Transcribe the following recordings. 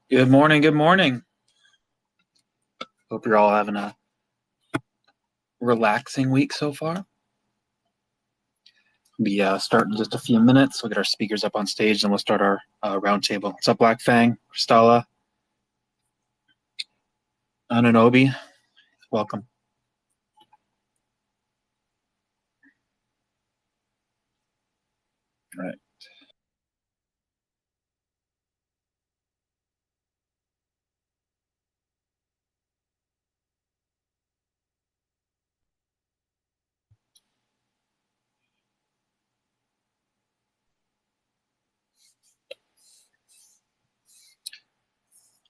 Good morning. Good morning. Hope you're all having a relaxing week so far. We'll be starting in just a few minutes. We'll get our speakers up on stage and we'll start our roundtable. What's up, Black Fang, Cristala, Ananobi? Welcome. All right.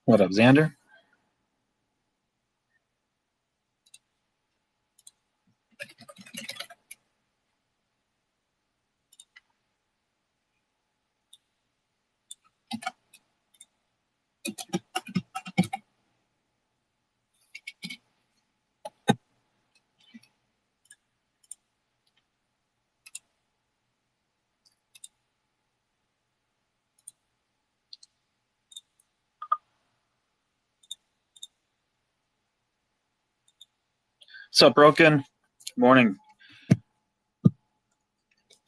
What up, Xander? What's up, Broken? Good morning.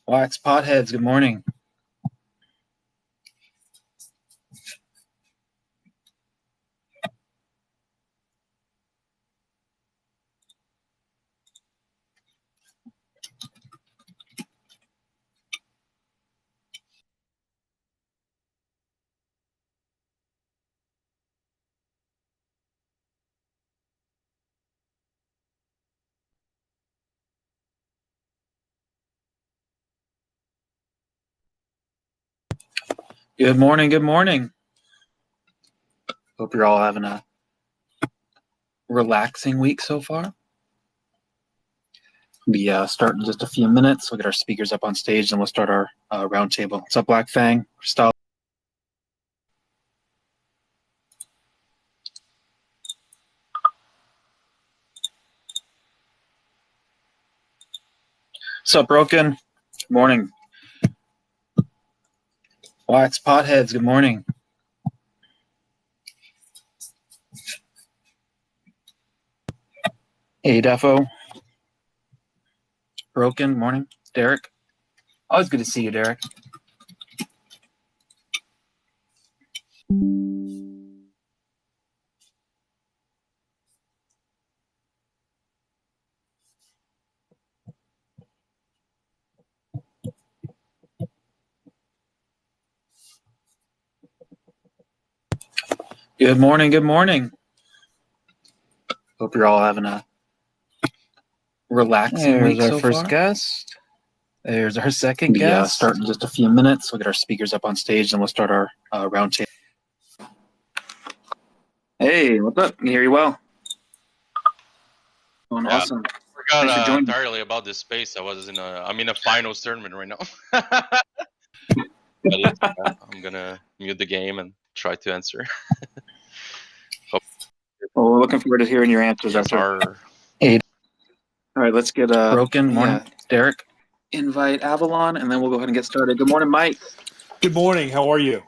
Wax Potheads, good morning. Good morning. Good morning. Hope you're all having a relaxing week so far. We'll be starting in just a few minutes. We'll get our speakers up on stage and we'll start our roundtable. What's up, Black Fang, Cristala? What's up, Broken? Good morning. Wax Potheads, good morning. Hey, Defo. Broken, morning. Derek. Always good to see you, Derek. Good morning. Good morning. Hope you're all having a relaxing week so far. There's our first guest. There's our second guest. Starting in just a few minutes. We'll get our speakers up on stage and we'll start our roundtable. Hey, what's up? Can you hear you well? Yeah, Awesome. I forgot entirely about this space. I'm in a finals tournament right now. I'm gonna mute the game and try to answer. Well, we're looking forward to hearing your answers after. Hey. All right, let's get Broken. Morning, Derek. Invite Avalon, and then we'll go ahead and get started. Good morning, Mike. Good morning. How are you?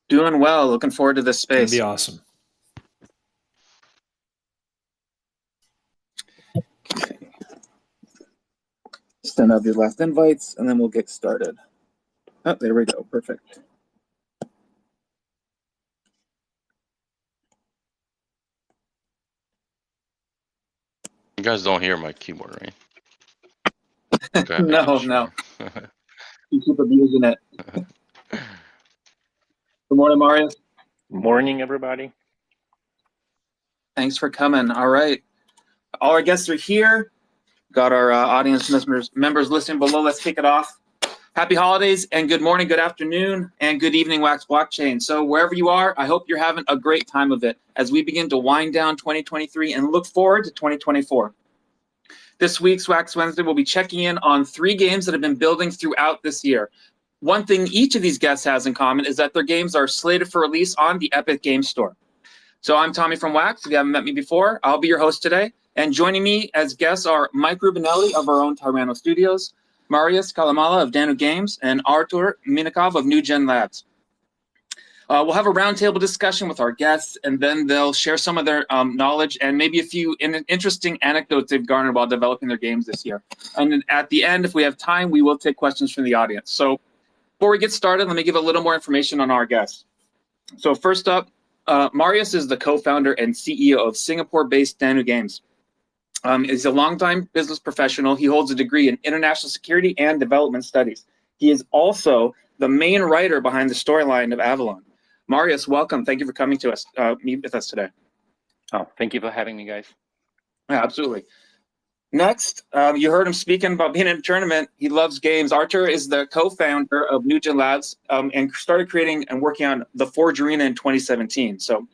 Doing well. Looking forward to this space. It'll be awesome. Okay. Send out your last invites, and then we'll get started. Oh, there we go. Perfect. You guys don't hear my keyboard, right? Okay, no. You keep abusing it. Good morning, Marius. Morning, everybody. Thanks for coming. All right. All our guests are here. Got our audience members listening below. Let's kick it off. Happy holidays and good morning, good afternoon, and good evening, Wax Blockchain. So wherever you are, I hope you're having a great time of it as we begin to wind down 2023 and look forward to 2024. This week's Wax Wednesday, we'll be checking in on 3 games that have been building throughout this year. One thing each of these guests has in common is that their games are slated for release on the Epic Game Store. So I'm Tommy from Wax. If you haven't met me before, I'll be your host today. And joining me as guests are Mike Rubinelli of our own Tyranno Studios, Marius Kalamala of Danu Games, and Artur Minikov of New Gen Labs. We'll have a roundtable discussion with our guests, and then they'll share some of their knowledge and maybe a few interesting anecdotes they've garnered while developing their games this year. And then at the end, if we have time, we will take questions from the audience. So before we get started, let me give a little more information on our guests. So first up, Marius is the co-founder and CEO of Singapore-based Danu Games. He's a longtime business professional. He holds a degree in international security and development studies. He is also the main writer behind the storyline of Avalon. Marius, welcome. Thank you for coming to us, meet with us today. Oh, thank you for having me, guys. Yeah, absolutely. Next, you heard him speaking about being in a tournament. He loves games. Archer is the co-founder of Nugent Labs and started creating and working on the Forge Arena in 2017. So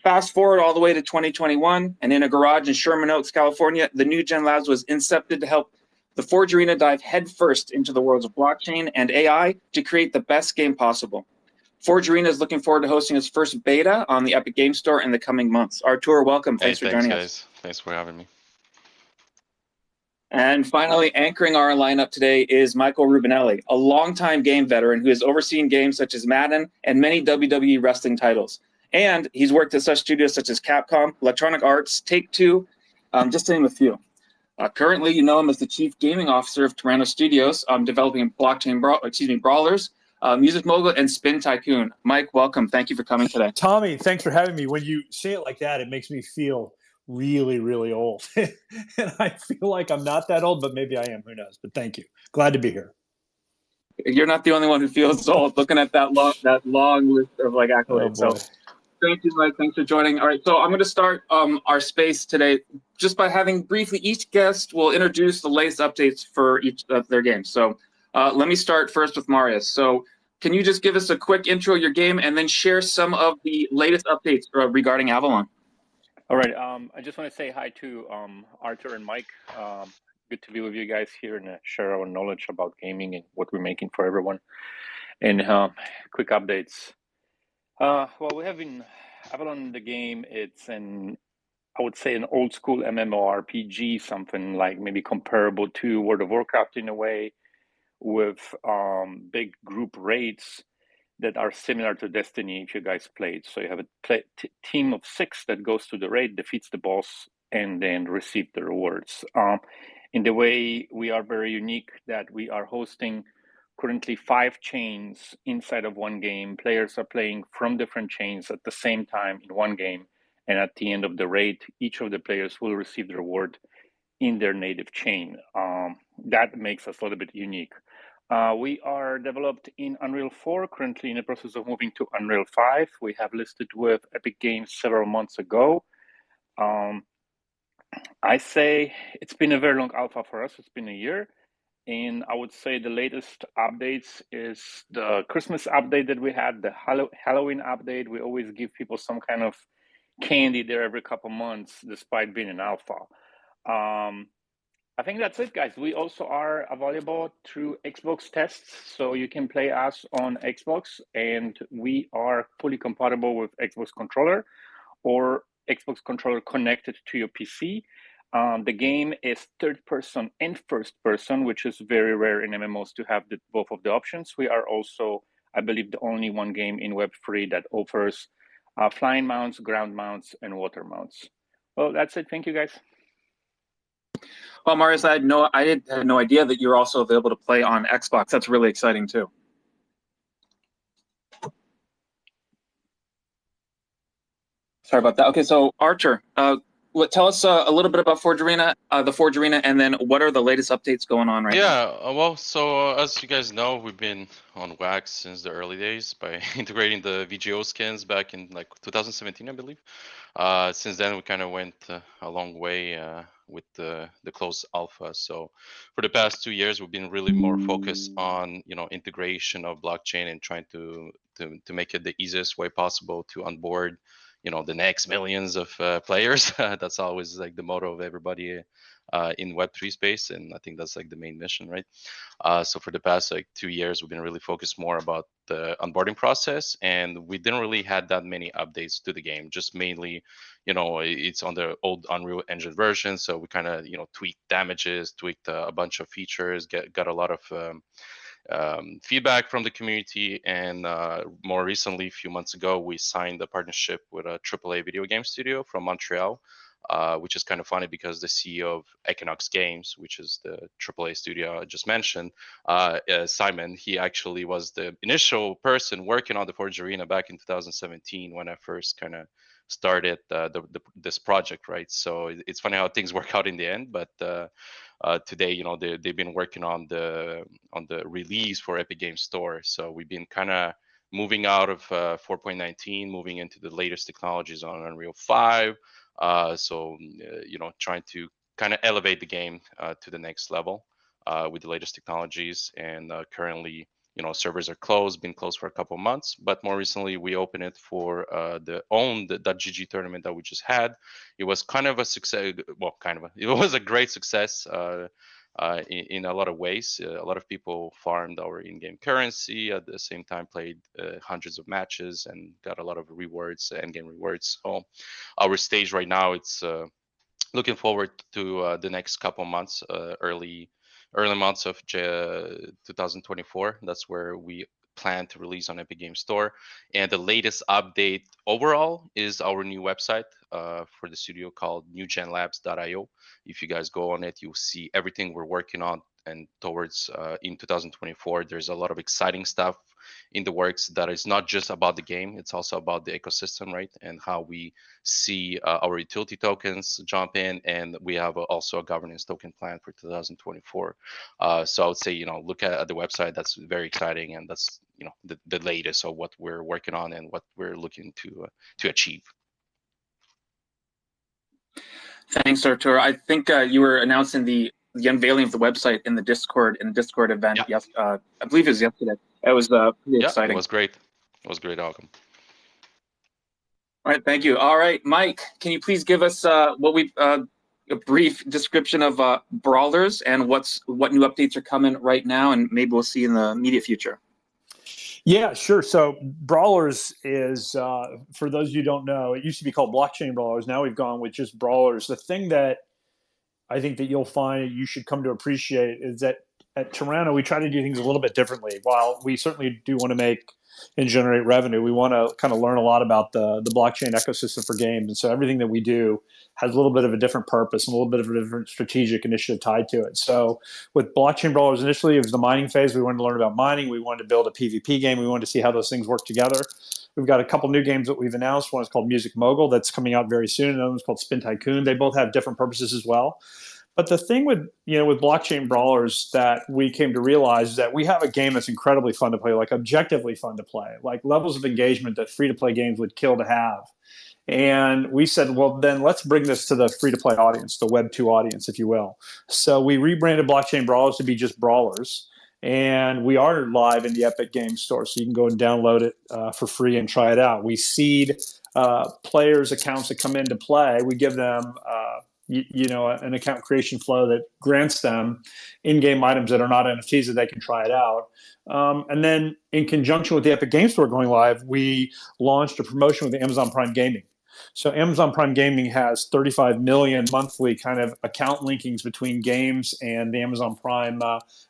fast forward all the way to 2021, and in a garage in Sherman Oaks, California, the Nugent Labs was incepted to help the Forge Arena dive headfirst into the worlds of blockchain and AI to create the best game possible. Forge Arena is looking forward to hosting its first beta on the Epic Game Store in the coming months. Artur, welcome. Thanks for joining us. Thanks for having me. And finally, anchoring our lineup today is Michael Rubinelli, a longtime game veteran who has overseen games such as Madden and many WWE wrestling titles. And he's worked at such studios such as Capcom, Electronic Arts, Take-Two, just to name a few. Currently, you know him as the Chief Gaming Officer of Toronto Studios, developing blockchain brawlers, Music Mogul, and Spin Tycoon. Mike, welcome. Thank you for coming today. Tommy, thanks for having me. When you say it like that, it makes me feel really, really old. And I feel like I'm not that old, but maybe I am. Who knows? But thank you. Glad to be here. You're not the only one who feels old, looking at that long list of accolades. Oh, boy. So thank you, Mike. Thanks for joining. All right, so I'm going to start our space today just by having briefly each guest will introduce the latest updates for each of their games. So let me start first with Marius. So can you just give us a quick intro of your game and then share some of the latest updates regarding Avalon? All right. I just want to say hi to Arthur and Mike. Good to be with you guys here and share our knowledge about gaming and what we're making for everyone. And quick updates. Well, we have in Avalon the game. It's I would say an old school MMORPG, something like maybe comparable to World of Warcraft in a way, with big group raids that are similar to Destiny if you guys played. So you have a team of 6 that goes to the raid, defeats the boss, and then receive the rewards. In the way we are very unique that we are hosting currently 5 chains inside of one game. Players are playing from different chains at the same time in one game. And at the end of the raid, each of the players will receive the reward in their native chain. That makes us a little bit unique. We are developed in Unreal 4, currently in the process of moving to Unreal 5. We have listed with Epic Games several months ago. I say it's been a very long alpha for us. It's been a year. And I would say the latest updates is the Christmas update that we had, the Halloween update. We always give people some kind of candy there every couple months, despite being an alpha. I think that's it, guys. We also are available through Xbox tests, so you can play us on Xbox, and we are fully compatible with Xbox controller or Xbox controller connected to your PC. The game is third person and first person, which is very rare in MMOs to have both of the options. We are also, I believe, the only one game in Web3 that offers flying mounts, ground mounts, and water mounts. Well, that's it. Thank you, guys. Well, Marius, I had no idea that you're also available to play on Xbox. That's really exciting too. Sorry about that. Okay, so Archer, tell us a little bit about Forge Arena, the Forge Arena, and then what are the latest updates going on right now? Yeah, well, so as you guys know, we've been on Wax since the early days by integrating the VGO skins back in 2017, I believe. Since then, we kind of went a long way with the closed alpha. So for the past 2 years, we've been really more focused on integration of blockchain and trying to make it the easiest way possible to onboard the next millions of players. That's always the motto of everybody in Web3 space, and I think that's the main mission, right? So for the past 2 years, we've been really focused more about the onboarding process, and we didn't really had that many updates to the game. Just mainly, it's on the old Unreal Engine version, so we kind of tweaked damages, tweaked a bunch of features, got a lot of feedback from the community. And more recently, a few months ago, we signed a partnership with a AAA video game studio from Montreal, which is kind of funny because the CEO of Equinox Games, which is the AAA studio I just mentioned, Simon, he actually was the initial person working on the Forge Arena back in 2017 when I first kind of started this project, right? So it's funny how things work out in the end, but today, you know, they've been working on the release for Epic Games Store. So we've been kind of moving out of 4.19, moving into the latest technologies on Unreal 5. You know, trying to kind of elevate the game to the next level with the latest technologies. And currently, you know, servers are closed, been closed for a couple of months, but more recently we opened it for the .gg tournament that we just had. It was kind of a success. Well, it was a great success in a lot of ways. A lot of people farmed our in-game currency, at the same time played hundreds of matches and got a lot of rewards, end-game rewards. So our stage right now, it's looking forward to the next couple months, early months of 2024. That's where we plan to release on Epic Games Store. And the latest update overall is our new website for the studio called newgenlabs.io. If you guys go on it, you'll see everything we're working on. And towards in 2024, there's a lot of exciting stuff in the works that is not just about the game, it's also about the ecosystem, right? And how we see our utility tokens jump in, and we have also a governance token plan for 2024. So I would say, you know, look at the website. That's very exciting, and that's, you know, the latest of what we're working on and what we're looking to achieve. Thanks, Artur. I think you were announcing the unveiling of the website in the Discord event. Yeah. Yes, I believe it was yesterday. It was pretty exciting. It was great. It was great outcome. All right, thank you. All right, Mike, can you please give us a brief description of Brawlers and what new updates are coming right now, and maybe we'll see in the immediate future. Yeah, sure. So Brawlers is, for those of you who don't know, it used to be called Blockchain Brawlers. Now we've gone with just Brawlers. The thing that I think that you'll find you should come to appreciate is that at Toronto, we try to do things a little bit differently. While we certainly do want to make and generate revenue, we want to kind of learn a lot about the blockchain ecosystem for games. And so everything that we do has a little bit of a different purpose and a little bit of a different strategic initiative tied to it. So with Blockchain Brawlers, initially it was the mining phase. We wanted to learn about mining. We wanted to build a PvP game. We wanted to see how those things work together. We've got a couple new games that we've announced. One is called Music Mogul that's coming out very soon. Another one's called Spin Tycoon. They both have different purposes as well. But the thing with Blockchain Brawlers that we came to realize is that we have a game that's incredibly fun to play, like objectively fun to play, like levels of engagement that free-to-play games would kill to have. And we said, well, then let's bring this to the free-to-play audience, the Web 2 audience, if you will. So we rebranded Blockchain Brawlers to be just Brawlers. And we are live in the Epic Games Store, so you can go and download it for free and try it out. We seed players' accounts that come in to play. We give them an account creation flow that grants them in-game items that are not NFTs that they can try it out. And then in conjunction with the Epic Games Store going live, we launched a promotion with the Amazon Prime Gaming. So Amazon Prime Gaming has 35 million monthly kind of account linkings between games and the Amazon Prime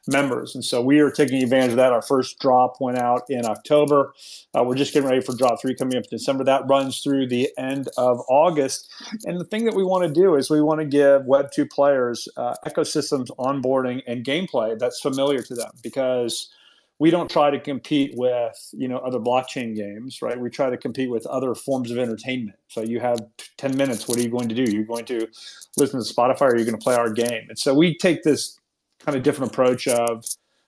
members. And so we are taking advantage of that. Our first drop went out in October. We're just getting ready for drop 3 coming up in December. That runs through the end of August. And the thing that we want to do is we want to give Web 2 players ecosystems, onboarding, and gameplay that's familiar to them, because we don't try to compete with, other blockchain games, right? We try to compete with other forms of entertainment. So you have 10 minutes. What are you going to do? You're going to listen to Spotify, or you're going to play our game. And so we take this kind of different approach of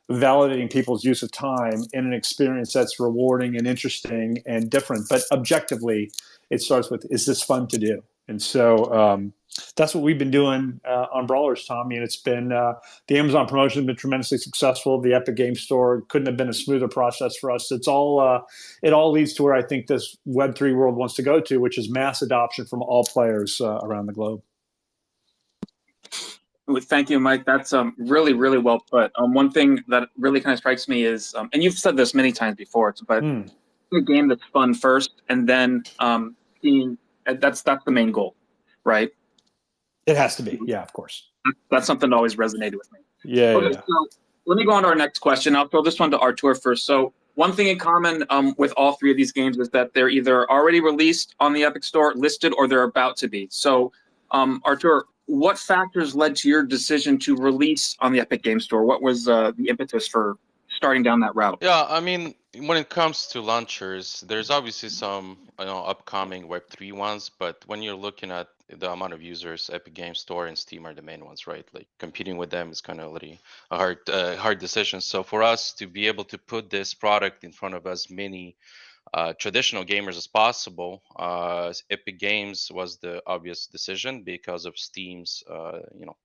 validating people's use of time in an experience that's rewarding and interesting and different. But objectively, it starts with, is this fun to do? And so that's what we've been doing on Brawlers, Tom. I mean, it's been the Amazon promotion has been tremendously successful. The Epic Games Store couldn't have been a smoother process for us. It's all it all leads to where I think this Web3 world wants to go to, which is mass adoption from all players around the globe. Thank you, Mike. That's really, really well put. One thing that really kind of strikes me is, and you've said this many times before, but a game that's fun first, and then that's the main goal, right? It has to be, yeah, of course. That's something that always resonated with me. Yeah, Okay, yeah. so let me go on to our next question. I'll throw this one to Artur first. So one thing in common with all three of these games is that they're either already released on the Epic Store, listed, or they're about to be. So Artur, what factors led to your decision to release on the Epic Game Store? What was the impetus for starting down that route? Yeah, I mean, when it comes to launchers, there's obviously some upcoming Web3 ones, but when you're looking at the amount of users, Epic Game Store and Steam are the main ones, right? Like competing with them is kind of a hard decision. So for us to be able to put this product in front of as many traditional gamers as possible, Epic Games was the obvious decision because of Steam's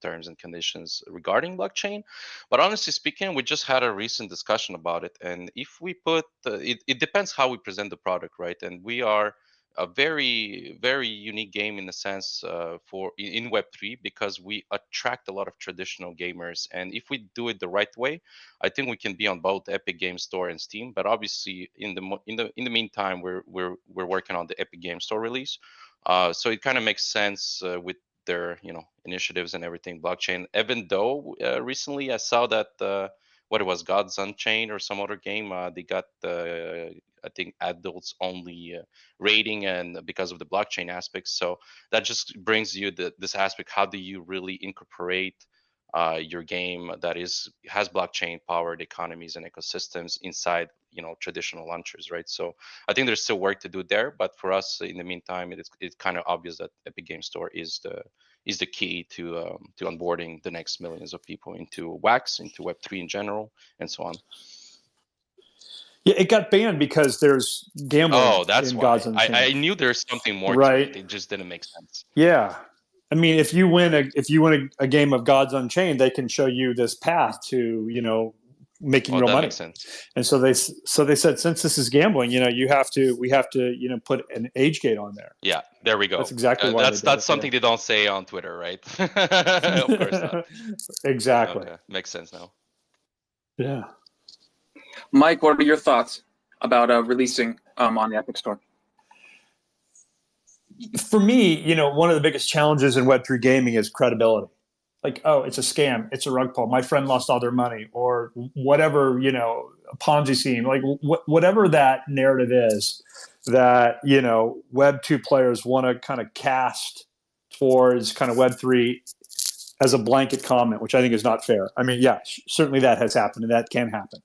terms and conditions regarding blockchain. But honestly speaking, we just had a recent discussion about it, and if we put it depends how we present the product, right? And we are a very very unique game in the sense in Web3 because we attract a lot of traditional gamers, and if we do it the right way, I think we can be on both Epic Game Store and Steam. But obviously, in the meantime, we're working on the Epic Game Store release. So it kind of makes sense with their initiatives and everything blockchain. Even though recently I saw that what it was, Gods Unchained or some other game, they got I think adults only rating, and because of the blockchain aspects. So that just brings you this aspect. How do you really incorporate your game that has blockchain powered economies and ecosystems inside traditional launchers, right? So I think there's still work to do there, but for us in the meantime, it's kind of obvious that Epic Game Store is the key to onboarding the next millions of people into Wax, into Web3 in general, and so on. Yeah, it got banned because there's gambling. Oh, that's in why. Gods Unchained. I knew there's something more right. to it. It just didn't make sense. Yeah. I mean, if you win a game of Gods Unchained, they can show you this path to making real that money. Makes sense. And so they said, since this is gambling, we have to put an age gate on there. Yeah, there we go. That's exactly why that's something they don't say on Twitter, right? Of course not. Exactly. Okay, makes sense now. Yeah. Mike, what are your thoughts about releasing on the Epic Store? For me, one of the biggest challenges in Web3 gaming is credibility. Like, oh, it's a scam, it's a rug pull, my friend lost all their money, or whatever, a Ponzi scheme, like whatever that narrative is that, Web 2 players want to kind of cast towards kind of Web 3 as a blanket comment, which I think is not fair. I mean, yeah, certainly that has happened, and that can happen.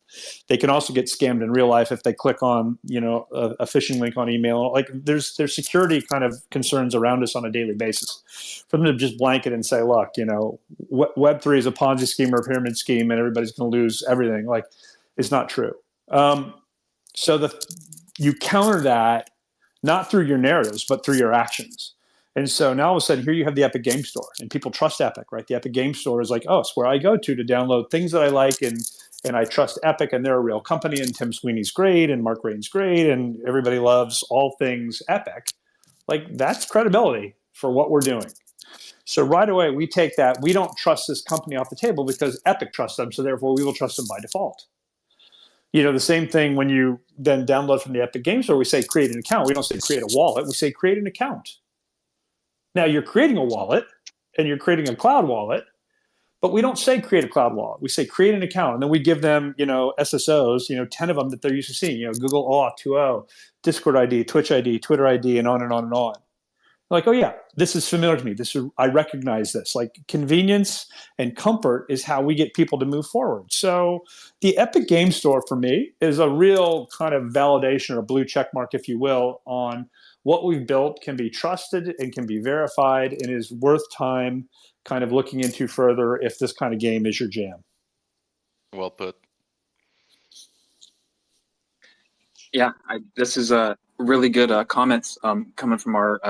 They can also get scammed in real life if they click on, a phishing link on email. Like there's security kind of concerns around us on a daily basis. For them to just blanket and say, look, Web3 is a Ponzi scheme or a pyramid scheme, and everybody's going to lose everything. Like, it's not true. So you counter that not through your narratives, but through your actions. And so now all of a sudden, here you have the Epic Game Store, and people trust Epic, right? The Epic Game Store is like, oh, it's where I go to download things that I like, and I trust Epic, and they're a real company, and Tim Sweeney's great, and Mark Rain's great, and everybody loves all things Epic. Like, that's credibility for what we're doing. So right away, we take that. We don't trust this company off the table because Epic trusts them, so therefore we will trust them by default. The same thing when you then download from the Epic Game Store, we say create an account. We don't say create a wallet. We say create an account. Now, you're creating a wallet, and you're creating a cloud wallet, but we don't say create a cloud wallet. We say create an account, and then we give them, SSOs, 10 of them that they're used to seeing, Google Auth 2.0, Discord ID, Twitch ID, Twitter ID, and on and on and on. Like, oh yeah, this is familiar to me. I recognize this. Like, convenience and comfort is how we get people to move forward. So the Epic Game Store for me is a real kind of validation, or blue check mark, if you will, on what we've built can be trusted and can be verified and is worth time kind of looking into further if this kind of game is your jam. Well put. Yeah, this is a really good comments coming from our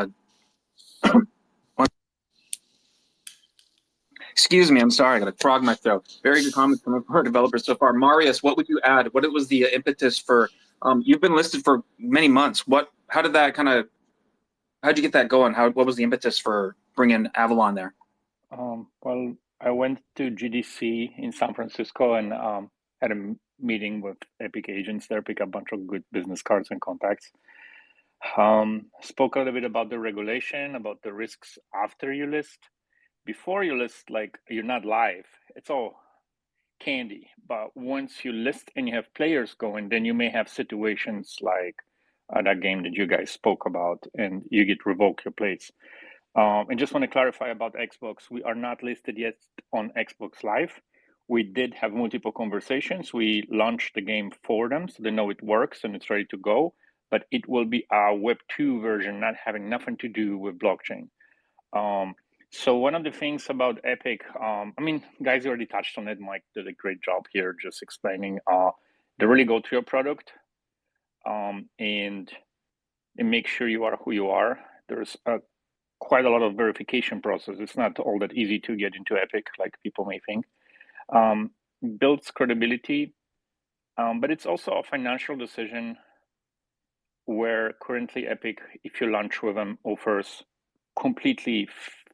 excuse me, I'm sorry, I got a frog in my throat. Very good comments from our developers so far. Marius, what would you add? What was the impetus for, you've been listed for many months. How'd you get that going? What was the impetus for bringing Avalon there? Well, I went to GDC in San Francisco and had a meeting with Epic agents there, pick up a bunch of good business cards and contacts. Spoke a little bit about the regulation, about the risks after you list. Before you list, like, you're not live. It's all candy. But once you list and you have players going, then you may have situations like that game that you guys spoke about, and you get revoke your plates. And just want to clarify about Xbox, we are not listed yet on Xbox Live. We did have multiple conversations. We launched the game for them, so they know it works and it's ready to go. But it will be our Web 2 version, not having nothing to do with blockchain. So one of the things about Epic, I mean, guys already touched on it. Mike did a great job here just explaining. They really go to your product and make sure you are who you are. There's quite a lot of verification process. It's not all that easy to get into Epic like people may think. Builds credibility, but it's also a financial decision where currently Epic, if you launch with them, offers completely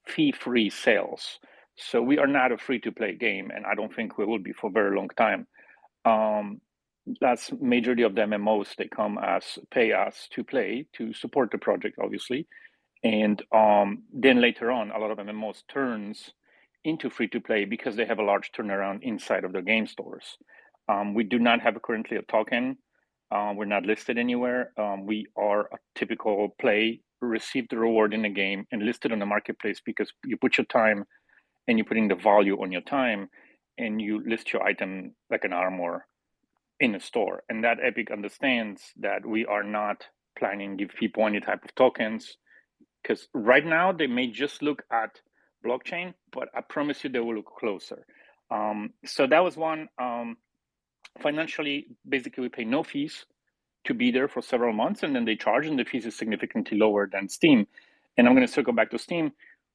fee-free sales. So we are not a free-to-play game, and I don't think we will be for a very long time. That's majority of the MMOs, they come as pay us to play, to support the project, obviously. And then later on, a lot of MMOs turns into free-to-play because they have a large turnaround inside of the game stores. We do not have currently a token. We're not listed anywhere. We are a typical play, receive the reward in the game, and listed on the marketplace because you put your time and you're putting the value on your time, and you list your item like an armor in a store. And that Epic understands that we are not planning to give people any type of tokens, because right now they may just look at blockchain, but I promise you they will look closer. So that was one. Financially, basically, we pay no fees to be there for several months, and then they charge, and the fees is significantly lower than Steam. And I'm going to circle back to Steam.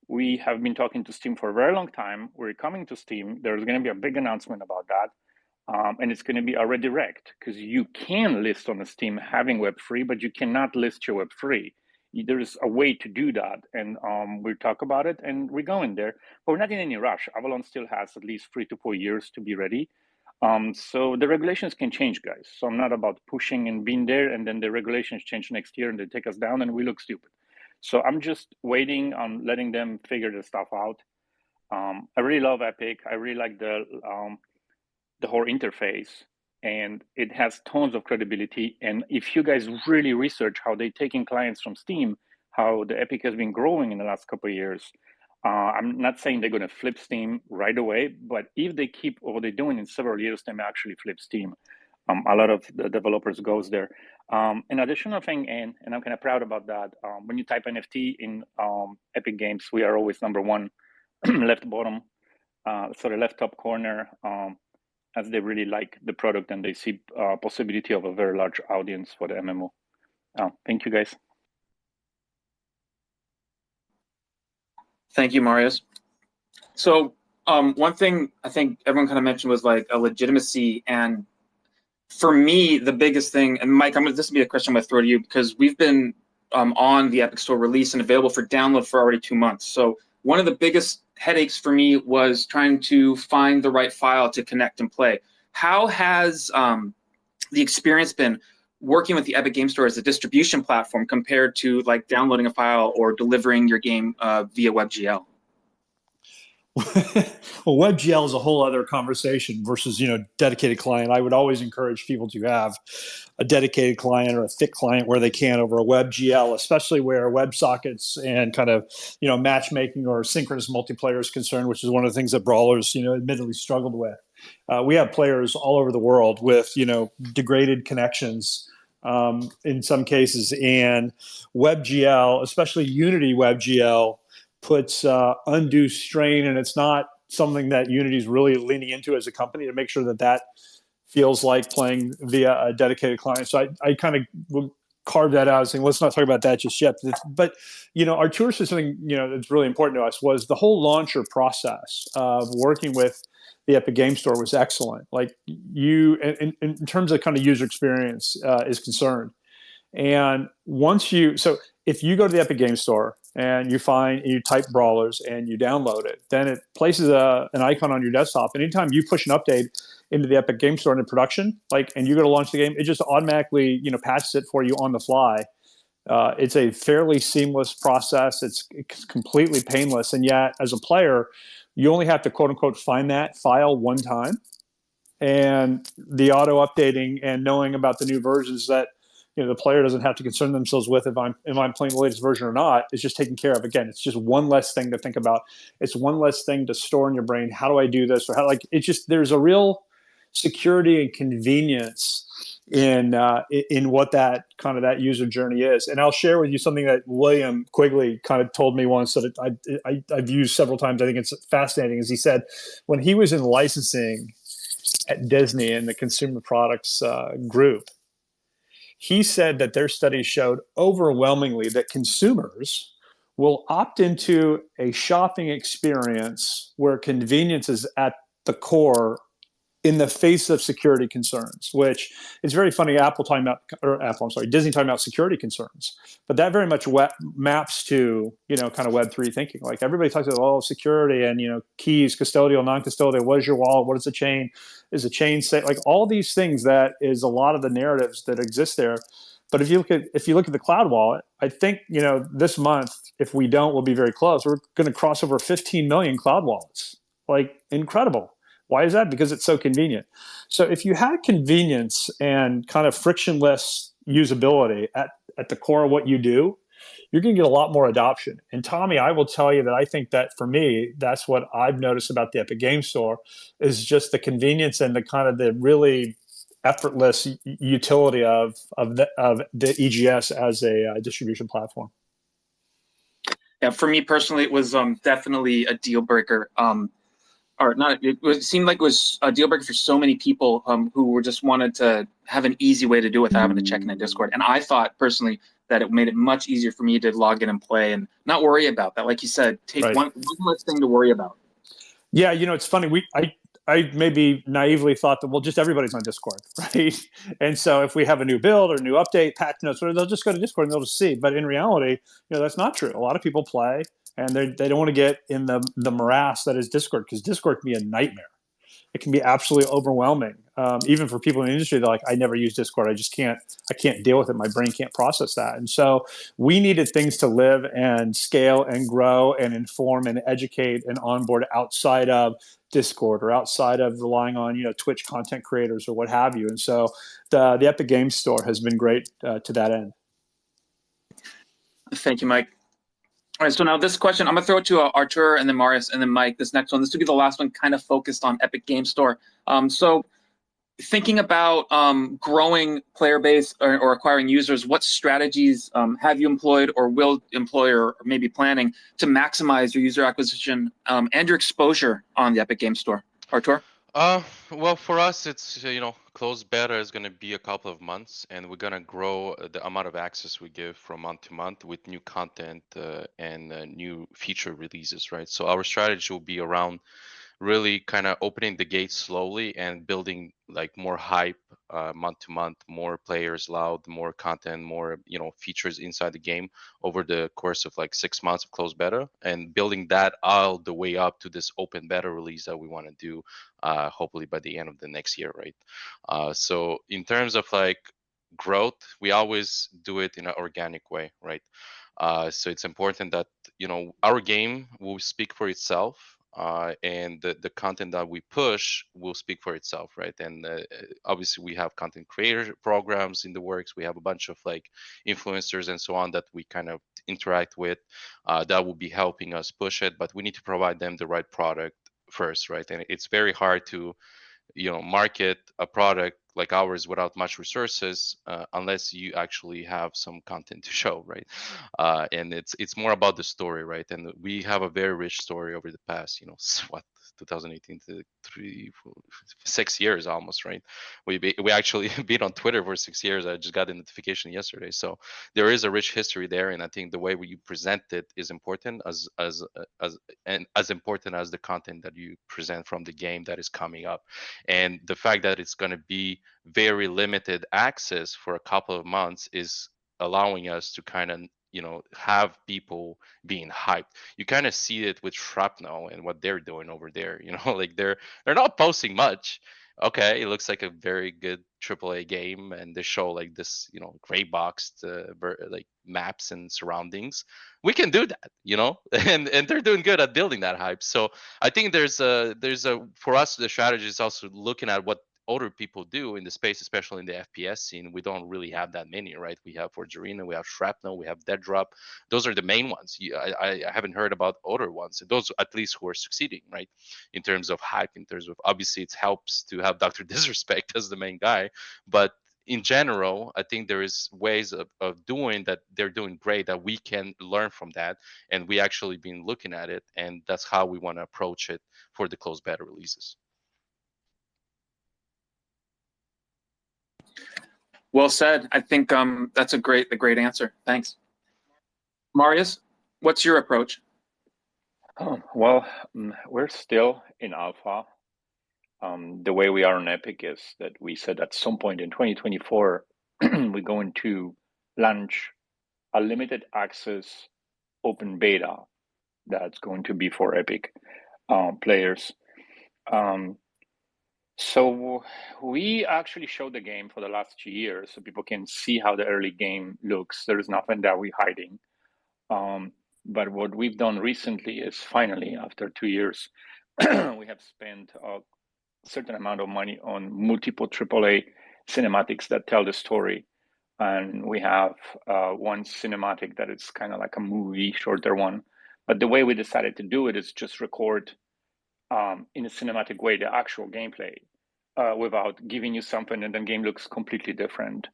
We have been talking to Steam for a very long time. We're coming to Steam. There's going to be a big announcement about that. And it's going to be a redirect, because you can list on the Steam having Web3, but you cannot list your Web3. There's a way to do that, and we'll talk about it, and we're going there. But we're not in any rush. Avalon still has at least 3 to 4 years to be ready. So the regulations can change, guys. So I'm not about pushing and being there, and then the regulations change next year and they take us down and we look stupid. So I'm just waiting on letting them figure the stuff out. I really love Epic. I really like the whole interface, and it has tons of credibility. And if you guys really research how they're taking clients from Steam, how the Epic has been growing in the last couple of years, I'm not saying they're going to flip Steam right away, but if they keep what they're doing in several years, they may actually flip Steam. A lot of the developers goes there. An additional thing, and I'm kind of proud about that, when you type NFT in Epic Games, we are always number one, left bottom, sorry, left top corner, as they really like the product and they see possibility of a very large audience for the MMO. Thank you, guys. Thank you, Marius. So one thing I think everyone kind of mentioned was like a legitimacy. And for me, the biggest thing, and Mike, this will be a question I'm going to throw to you, because we've been on the Epic Store release and available for download for already 2 months. So one of the biggest headaches for me was trying to find the right file to connect and play. How has the experience been working with the Epic Game Store as a distribution platform compared to like downloading a file or delivering your game via WebGL? Well, WebGL is a whole other conversation versus, dedicated client. I would always encourage people to have a dedicated client or a thick client where they can over a WebGL, especially where WebSockets and kind of, matchmaking or synchronous multiplayer is concerned, which is one of the things that Brawlers, admittedly struggled with. We have players all over the world with, degraded connections in some cases, and WebGL, especially Unity WebGL, puts undue strain, and it's not something that Unity is really leaning into as a company to make sure that that feels like playing via a dedicated client. So I kind of will carve that out, saying let's not talk about that just yet. But Artur said something that's really important to us, was the whole launcher process of working with the Epic Game Store was excellent. Like in terms of kind of user experience is concerned. And so if you go to the Epic Game Store and you type Brawlers and you download it, then it places an icon on your desktop. And anytime you push an update into the Epic Game Store into production, and you go to launch the game, it just automatically, patches it for you on the fly. It's a fairly seamless process. It's completely painless. And yet, as a player, you only have to, quote unquote, find that file one time. and the auto updating and knowing about the new versions that the player doesn't have to concern themselves with if I'm playing the latest version or not is just taken care of. Again, it's just one less thing to think about. It's one less thing to store in your brain. How do I do this? Or how, like, it's just, there's a real security and convenience in what that kind of that user journey is. And I'll share with you something that William Quigley kind of told me once that I've used several times. I think it's fascinating. As he said, when he was in licensing at Disney in the consumer products group, he said that their studies showed overwhelmingly that consumers will opt into a shopping experience where convenience is at the core in the face of security concerns, which is very funny. Disney talking about security concerns, but that very much maps to, kind of Web3 thinking. Like, everybody talks about, security and, keys, custodial, non-custodial. What is your wallet? What is the chain? Is the chain safe? Like, all these things, that is a lot of the narratives that exist there. But if you look at the cloud wallet, I think, this month, if we don't, we'll be very close. We're going to cross over 15 million cloud wallets. Like, incredible. Why is that? Because it's so convenient. So if you have convenience and kind of frictionless usability at the core of what you do, you're going to get a lot more adoption. And Tommy, I will tell you that I think that for me, that's what I've noticed about the Epic Game Store is just the convenience and the kind of the really effortless utility of the EGS as a distribution platform. Yeah, for me personally, it was definitely a deal breaker. Or not, it seemed like it was a deal breaker for so many people who were just wanted to have an easy way to do it without having to check in a Discord. And I thought personally that it made it much easier for me to log in and play and not worry about that. Like you said, take one less thing to worry about. Yeah, it's funny. I maybe naively thought that, well, just everybody's on Discord, right? And so if we have a new build or a new update, patch notes, whatever, they'll just go to Discord and they'll just see. But in reality, that's not true. A lot of people play and they don't want to get in the morass that is Discord, because Discord can be a nightmare. It can be absolutely overwhelming. Even for people in the industry, they're like, I never use Discord. I can't deal with it. My brain can't process that. And so we needed things to live and scale and grow and inform and educate and onboard outside of Discord or outside of relying on, Twitch content creators or what have you. And so the Epic Games Store has been great to that end. Thank you, Mike. All right, so now this question, I'm going to throw it to Artur and then Marius and then Mike. This next one, this will be the last one, kind of focused on Epic Game Store. So thinking about growing player base or acquiring users, what strategies have you employed or will employ or maybe planning to maximize your user acquisition and your exposure on the Epic Game Store? Artur? Well, for us, it's, closed beta is going to be a couple of months, and we're going to grow the amount of access we give from month to month with new content and new feature releases, right? So our strategy will be around really kind of opening the gates slowly and building like more hype month to month, more players allowed, more content, more features inside the game over the course of like 6 months of closed beta, and building that all the way up to this open beta release that we want to do hopefully by the end of the next year, right? So in terms of like growth, we always do it in an organic way, right? So it's important that our game will speak for itself, and the content that we push will speak for itself, right? And obviously we have content creator programs in the works. We have a bunch of like influencers and so on that we kind of interact with that will be helping us push it, but we need to provide them the right product first, right? And it's very hard to market a product like ours without much resources unless you actually have some content to show, right? And it's more about the story, right? And we have a very rich story over the past 2018 to 6 years almost, right? We actually been on Twitter for 6 years. I just got a notification yesterday, so there is a rich history there, and I think the way you present it is important as important as the content that you present from the game that is coming up. And the fact that it's going to be very limited access for a couple of months is allowing us to kind of have people being hyped. You kind of see it with Shrapnel and what they're doing over there. Like they're not posting much. Okay, it looks like a very good AAA game, and they show like this gray boxed like maps and surroundings. We can do that, and they're doing good at building that hype. So I think there's a for us, the strategy is also looking at what other people do in the space, especially in the FPS scene. We don't really have that many, right? We have Forge Arena, we have Shrapnel, we have Dead Drop. Those are the main ones. I haven't heard about other ones. Those at least who are succeeding, right? In terms of hype, in terms of, obviously it helps to have Dr. Disrespect as the main guy, but in general, I think there is ways of doing that. They're doing great that we can learn from that, and we actually been looking at it, and that's how we want to approach it for the closed beta releases. Well said. I think that's a great answer. Thanks. Marius, what's your approach? Well, we're still in alpha. The way we are on Epic is that we said at some point in 2024, we're going to launch a limited access open beta that's going to be for Epic players. So we actually showed the game for the last 2 years so people can see how the early game looks. There's nothing that we're hiding. But what we've done recently is finally, after 2 years, we have spent a certain amount of money on multiple AAA cinematics that tell the story. And we have one cinematic that is kind of like a movie, shorter one. But the way we decided to do it is just record in a cinematic way the actual gameplay without giving you something and then game looks completely different.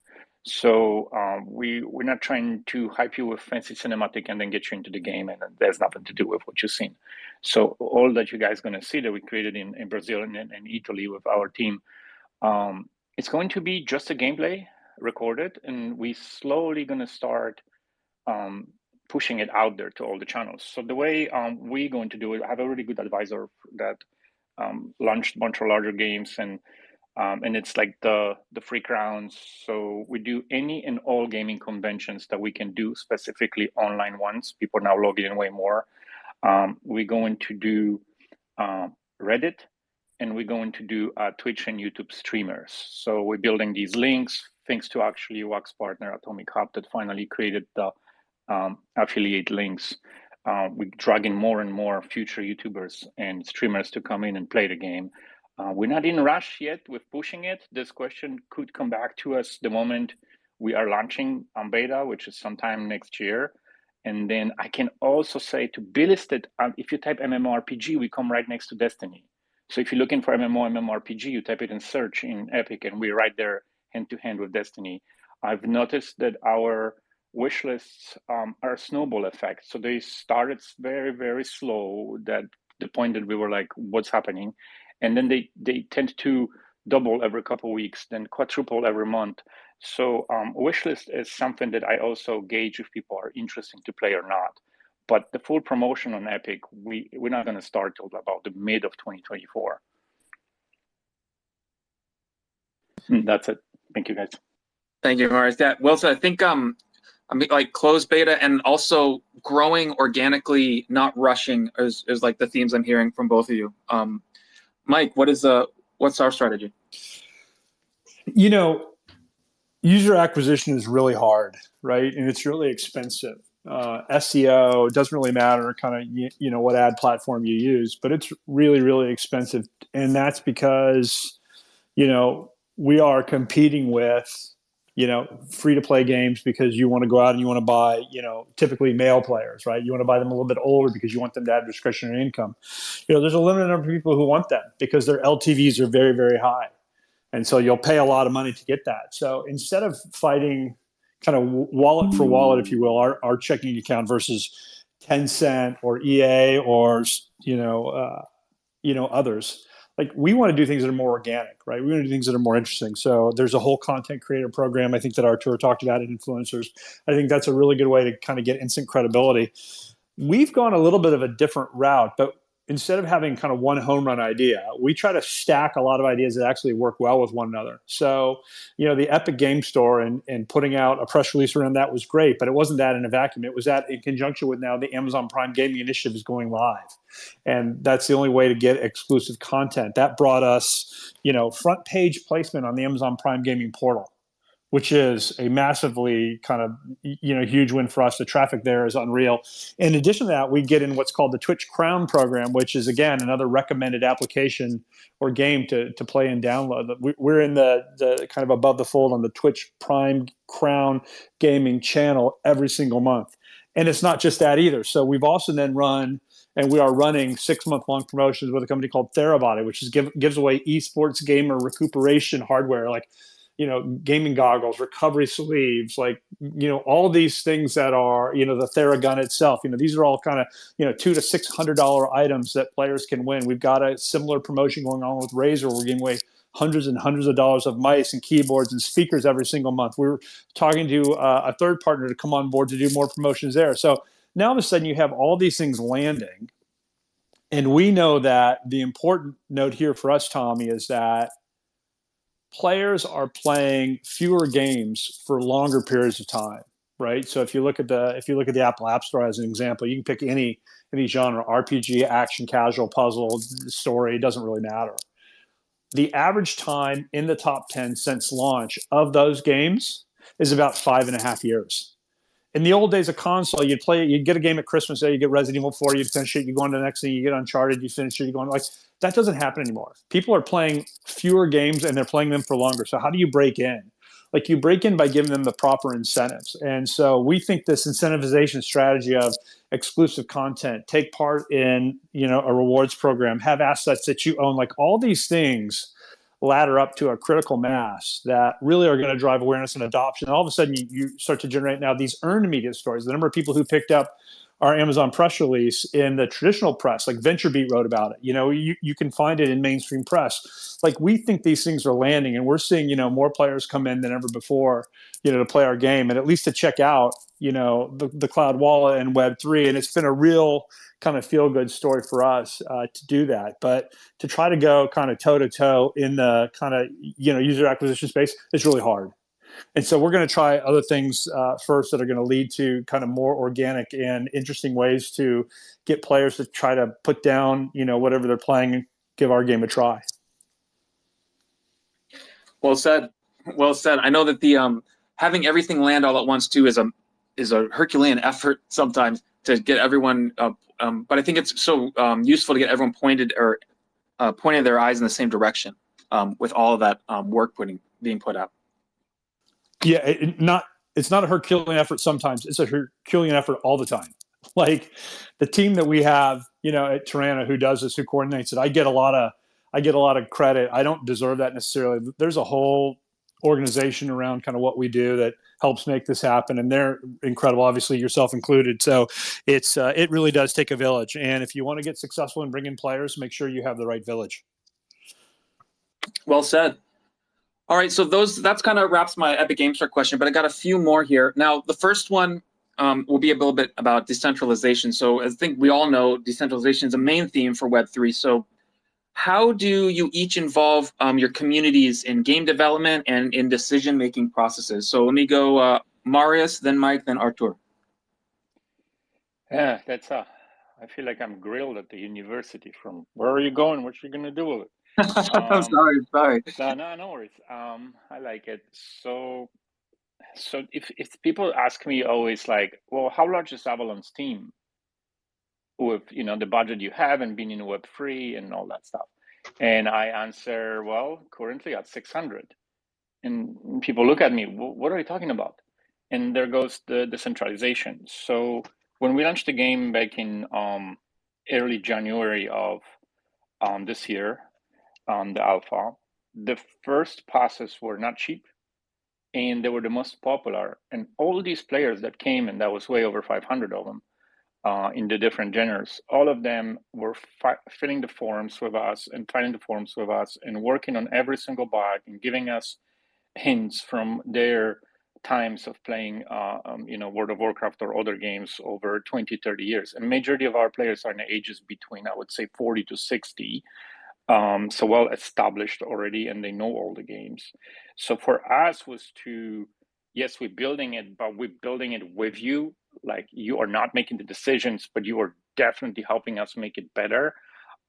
So we're not trying to hype you with fancy cinematic and then get you into the game, and there's nothing to do with what you've seen. So all that you guys are going to see that we created in Brazil and Italy with our team, it's going to be just a gameplay recorded, and we slowly going to start pushing it out there to all the channels. So the way we're going to do it, I have a really good advisor that launched a bunch of larger games, and it's like the freak rounds. So we do any and all gaming conventions that we can do, specifically online ones. People are now logging in way more. We're going to do Reddit, and we're going to do Twitch and YouTube streamers. So we're building these links thanks to actually Wax partner Atomic Hub that finally created the affiliate links. We're dragging more and more future YouTubers and streamers to come in and play the game. We're not in a rush yet with pushing it. This question could come back to us the moment we are launching on beta, which is sometime next year. And then I can also say to be listed, if you type MMORPG, we come right next to Destiny. So if you're looking for MMORPG, you type it in search in Epic, and we're right there hand to hand with Destiny. I've noticed that our wish lists are a snowball effect. So they started very, very slow, that the point that we were like, what's happening? And then they tend to double every couple of weeks, then quadruple every month. So wish list is something that I also gauge if people are interested to play or not. But the full promotion on Epic, we're not going to start till about the mid of 2024. That's it. Thank you, guys. Thank you, Marius. Yeah, well, so I think I mean, like closed beta and also growing organically, not rushing is like the themes I'm hearing from both of you. Mike, what's our strategy? You know, user acquisition is really hard, right? And it's really expensive. SEO doesn't really matter kind of, you know, what ad platform you use, but it's really, really expensive. And that's because, you know, we are competing with, you know, free to play games because you want to go out and you want to buy, you know, typically male players, right? You want to buy them a little bit older because you want them to have discretionary income. You know, there's a limited number of people who want them because their LTVs are very, very high. And so you'll pay a lot of money to get that. So instead of fighting kind of wallet for wallet, if you will, our checking account versus Tencent or EA or, you know, others, like we want to do things that are more organic, right? We want to do things that are more interesting. So there's a whole content creator program. I think that Artur talked about it, influencers. I think that's a really good way to kind of get instant credibility. We've gone a little bit of a different route, but instead of having kind of one home run idea, we try to stack a lot of ideas that actually work well with one another. So, you know, the Epic Game Store and putting out a press release around that was great, but it wasn't that in a vacuum. It was that in conjunction with now the Amazon Prime Gaming Initiative is going live. And that's the only way to get exclusive content. That brought us, you know, front page placement on the Amazon Prime Gaming portal, which is a massively kind of huge win for us. The traffic there is unreal. In addition to that, we get in what's called the Twitch Crown program, which is again another recommended application or game to play and download. We're in the kind of above the fold on the Twitch Prime Crown gaming channel every single month. And it's not just that either. So we've also then run, and we are running 6-month-long promotions with a company called Therabody, which is gives away esports gamer recuperation hardware, like gaming goggles, recovery sleeves, like all these things that are the Theragun itself. These are all kind of $200 to $600 items that players can win. We've got a similar promotion going on with Razer. We're giving away hundreds and hundreds of dollars of mice and keyboards and speakers every single month. We're talking to a third partner to come on board to do more promotions there. So now all of a sudden you have all these things landing. And we know that the important note here for us, Tommy, is that players are playing fewer games for longer periods of time, right? So if you look at the Apple App Store as an example, you can pick any genre: RPG, action, casual, puzzle, story. It doesn't really matter. The average time in the top 10 since launch of those games is about 5.5 years. In the old days of console, you'd get a game at Christmas Day, you get Resident Evil 4, you'd finish it, you go on to the next thing, you get Uncharted, you finish it, you go on. Like, that doesn't happen anymore. People are playing fewer games and they're playing them for longer. So how do you break in? Like, you break in by giving them the proper incentives. And so we think this incentivization strategy of exclusive content, take part in, a rewards program, have assets that you own, like all these things ladder up to a critical mass that really are going to drive awareness and adoption. And all of a sudden you start to generate now these earned media stories. The number of people who picked up our Amazon press release in the traditional press, like VentureBeat wrote about it. You can find it in mainstream press. Like, we think these things are landing, and we're seeing, more players come in than ever before, to play our game, and at least to check out, the cloud wallet and Web3. And it's been a real kind of feel good story for us to do that. But to try to go kind of toe to toe in the kind of, user acquisition space is really hard. And so we're going to try other things first that are going to lead to kind of more organic and interesting ways to get players to try to put down, whatever they're playing and give our game a try. Well said. Well said. I know that the having everything land all at once too is a Herculean effort sometimes to get everyone. But I think it's so useful to get everyone pointing their eyes in the same direction with all of that work being put out. Yeah, it's not a Herculean effort sometimes. It's a Herculean effort all the time. Like, the team that we have, at Tirana, who does this, who coordinates it, I get a lot of credit. I don't deserve that necessarily. There's a whole organization around kind of what we do that helps make this happen, and they're incredible, obviously yourself included. So it really does take a village. And if you want to get successful and bring in players, make sure you have the right village. Well said. All right, so that's kind of wraps my Epic Games Store question, but I got a few more here. Now, the first one will be a little bit about decentralization. So I think we all know decentralization is a main theme for Web3. So how do you each involve your communities in game development and in decision-making processes? So let me go Marius, then Mike, then Artur. Yeah, I feel like I'm grilled at the university from where are you going? What you going to do with it? I'm sorry. No worries. I like it. So if people ask me always like, well, how large is Avalon's team with the budget you have and being in Web3 and all that stuff? And I answer, well, currently at 600. And people look at me, what are you talking about? And there goes the decentralization. So when we launched the game back in early January of this year, on the alpha, the first passes were not cheap, and they were the most popular. And all these players that came, and that was way over 500 of them in the different genres, all of them were filling the forums with us and filing the forums with us and working on every single bug and giving us hints from their times of playing World of Warcraft or other games over 20, 30 years. And majority of our players are in the ages between, I would say, 40 to 60. So well established already, and they know all the games. So for us was to, yes, we're building it, but we're building it with you. Like, you are not making the decisions, but you are definitely helping us make it better.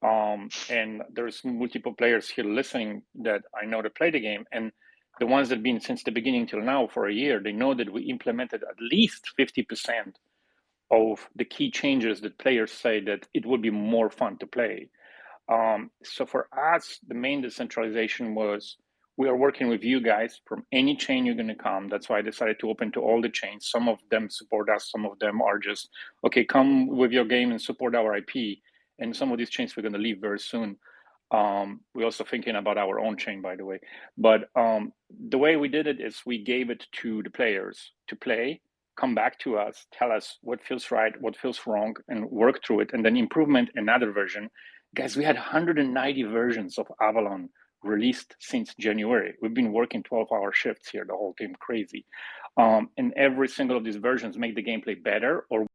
And there's multiple players here listening that I know to play the game, and the ones that have been since the beginning till now for a year, they know that we implemented at least 50% of the key changes that players say that it would be more fun to play. So for us, the main decentralization was we are working with you guys from any chain you're going to come. That's why I decided to open to all the chains. Some of them support us. Some of them are just, okay, come with your game and support our IP. And some of these chains we're going to leave very soon. We're also thinking about our own chain, by the way. But the way we did it is we gave it to the players to play, come back to us, tell us what feels right, what feels wrong, and work through it. And then improvement, another version. Guys, we had 190 versions of Avalon released since January. We've been working 12-hour shifts here, the whole team, crazy. And every single of these versions make the gameplay better or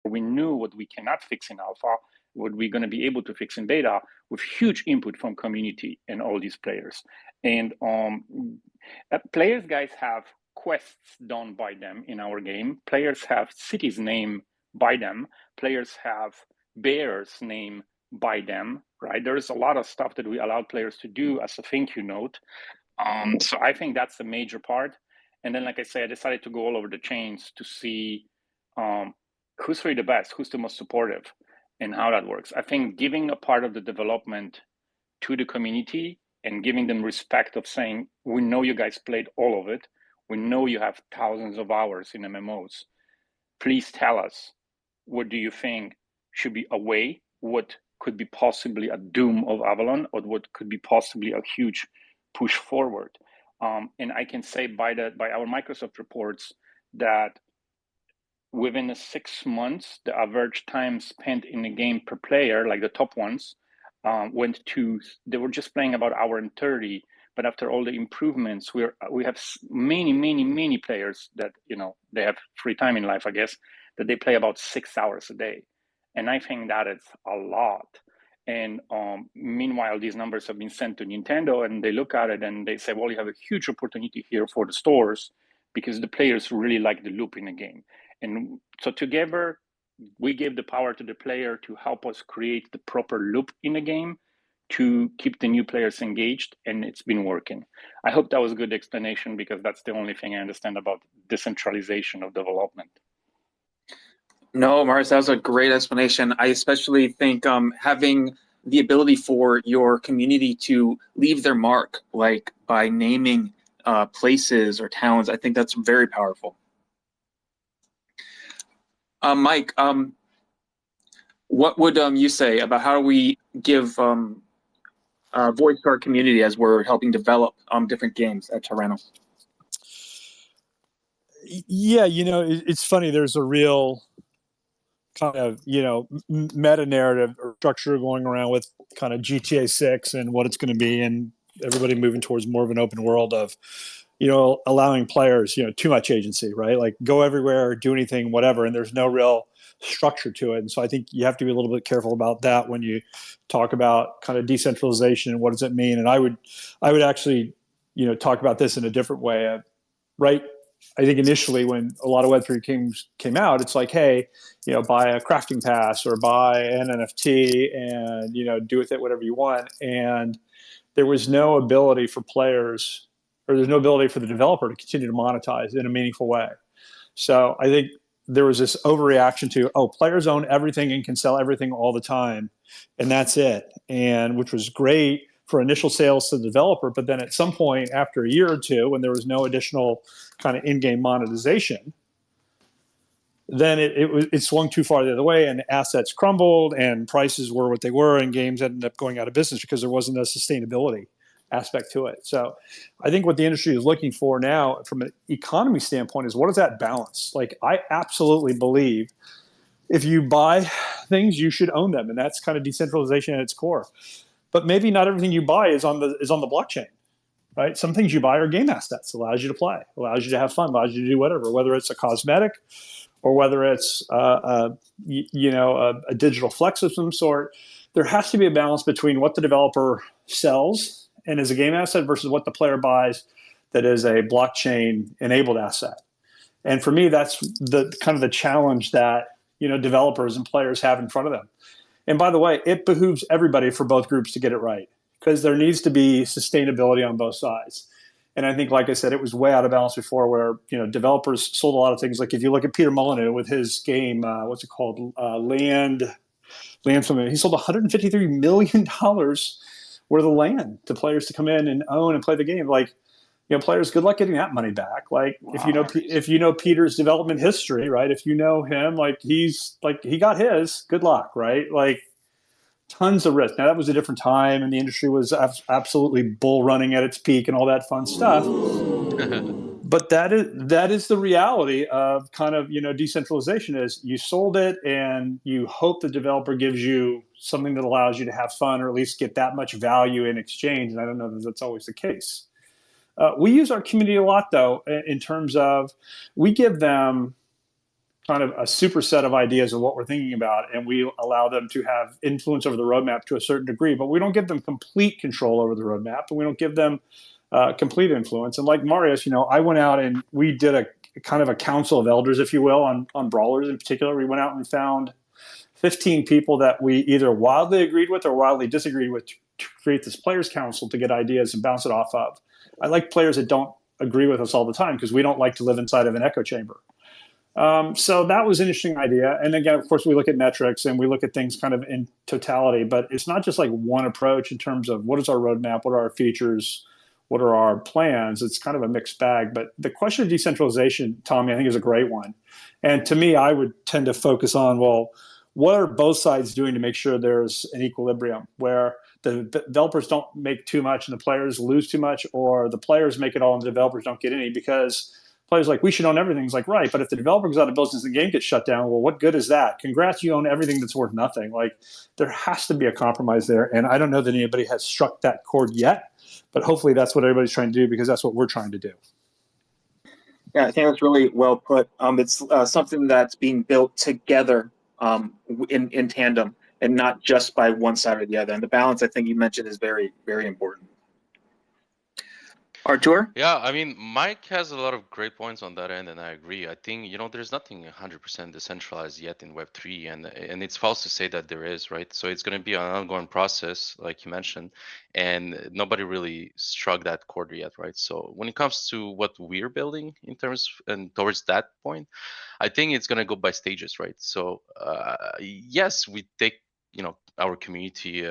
we knew what we cannot fix in alpha, what we're going to be able to fix in beta with huge input from community and all these players. And players, guys, have quests done by them in our game. Players have cities named by them. Players have bears named by them, right? There's a lot of stuff that we allow players to do as a thank you note. So I think that's the major part. And then, like I say, I decided to go all over the chains to see who's really the best, who's the most supportive, and how that works. I think giving a part of the development to the community and giving them respect of saying, we know you guys played all of it. We know you have thousands of hours in MMOs. Please tell us, what do you think should be a way? What could be possibly a doom of Avalon, or what could be possibly a huge push forward? And I can say by our Microsoft reports that within the 6 months, the average time spent in the game per player, like the top ones, they were just playing about 1:30. But after all the improvements, we have many players that, they have free time in life, I guess, that they play about 6 hours a day. And I think that is a lot. And meanwhile, these numbers have been sent to Nintendo, and they look at it and they say, well, you have a huge opportunity here for the stores because the players really like the loop in the game. And so together, we gave the power to the player to help us create the proper loop in the game to keep the new players engaged, and it's been working. I hope that was a good explanation, because that's the only thing I understand about decentralization of development. No, Marius, that was a great explanation. I especially think having the ability for your community to leave their mark, like by naming places or towns, I think that's very powerful. Mike, what would you say about how we give voice to our community as we're helping develop different games at Toronto? Yeah, it's funny. There's a real kind of, meta narrative or structure going around with kind of GTA 6 and what it's going to be, and everybody moving towards more of an open world of allowing players, too much agency, right? Like go everywhere, do anything, whatever, and there's no real structure to it. And so I think you have to be a little bit careful about that when you talk about kind of decentralization and what does it mean. And I would actually, talk about this in a different way, right? I think initially when a lot of Web3 came out, it's like, hey, buy a crafting pass or buy an NFT and, do with it whatever you want. And there was no ability for players, or there's no ability for the developer to continue to monetize in a meaningful way. So I think there was this overreaction to, players own everything and can sell everything all the time, and that's it. And which was great for initial sales to the developer, but then at some point after a year or two, when there was no additional kind of in-game monetization, then it swung too far the other way, and assets crumbled, and prices were what they were, and games ended up going out of business because there wasn't a sustainability aspect to it. So I think what the industry is looking for now from an economy standpoint is, what is that balance? Like, I absolutely believe if you buy things, you should own them, and that's kind of decentralization at its core. But maybe not everything you buy is on the blockchain, right? Some things you buy are game assets, allows you to play, allows you to have fun, allows you to do whatever, whether it's a cosmetic or whether it's a digital flex of some sort. There has to be a balance between what the developer sells and is a game asset versus what the player buys that is a blockchain enabled asset. And for me, that's the kind of the challenge that developers and players have in front of them. And by the way, it behooves everybody for both groups to get it right, because there needs to be sustainability on both sides. And I think, like I said, it was way out of balance before, where developers sold a lot of things. Like if you look at Peter Molyneux with his game, what's it called, Land something. He sold $153 million worth of land to players to come in and own and play the game. Like, players, good luck getting that money back. Like, wow. if you know Peter's development history, right? If you know him, like he got his. Good luck, right? Like, tons of risk. Now, that was a different time, and the industry was absolutely bull running at its peak and all that fun stuff. But that is the reality of kind of decentralization. Is you sold it and you hope the developer gives you something that allows you to have fun, or at least get that much value in exchange. And I don't know that that's always the case. We use our community a lot, though, in terms of we give them kind of a superset of ideas of what we're thinking about, and we allow them to have influence over the roadmap to a certain degree, but we don't give them complete control over the roadmap, and we don't give them complete influence. And like Marius, I went out and we did a kind of a council of elders, if you will, on Brawlers in particular. We went out and found 15 people that we either wildly agreed with or wildly disagreed with to create this players council to get ideas and bounce it off of. I like players that don't agree with us all the time, because we don't like to live inside of an echo chamber. So that was an interesting idea. And again, of course, we look at metrics and we look at things kind of in totality, but it's not just like one approach in terms of what is our roadmap, what are our features, what are our plans. It's kind of a mixed bag. But the question of decentralization, Tommy, I think is a great one. And to me, I would tend to focus on, well, what are both sides doing to make sure there's an equilibrium where the developers don't make too much and the players lose too much, or the players make it all and the developers don't get any? Because players like, we should own everything. It's like, right, but if the developer goes out of business, the game gets shut down. Well, what good is that? Congrats, you own everything that's worth nothing. Like, there has to be a compromise there, and I don't know that anybody has struck that chord yet, but hopefully that's what everybody's trying to do, because that's what we're trying to do. Yeah, I think that's really well put. It's something that's being built together in tandem, and not just by one side or the other. And the balance, I think you mentioned, is very, very important. Artur? Yeah, I mean, Mike has a lot of great points on that end, and I agree. I think, there's nothing 100% decentralized yet in Web3, and it's false to say that there is, right? So it's going to be an ongoing process, like you mentioned, and nobody really struck that chord yet, right? So when it comes to what we're building in terms and towards that point, I think it's going to go by stages, right? So yes, we take our community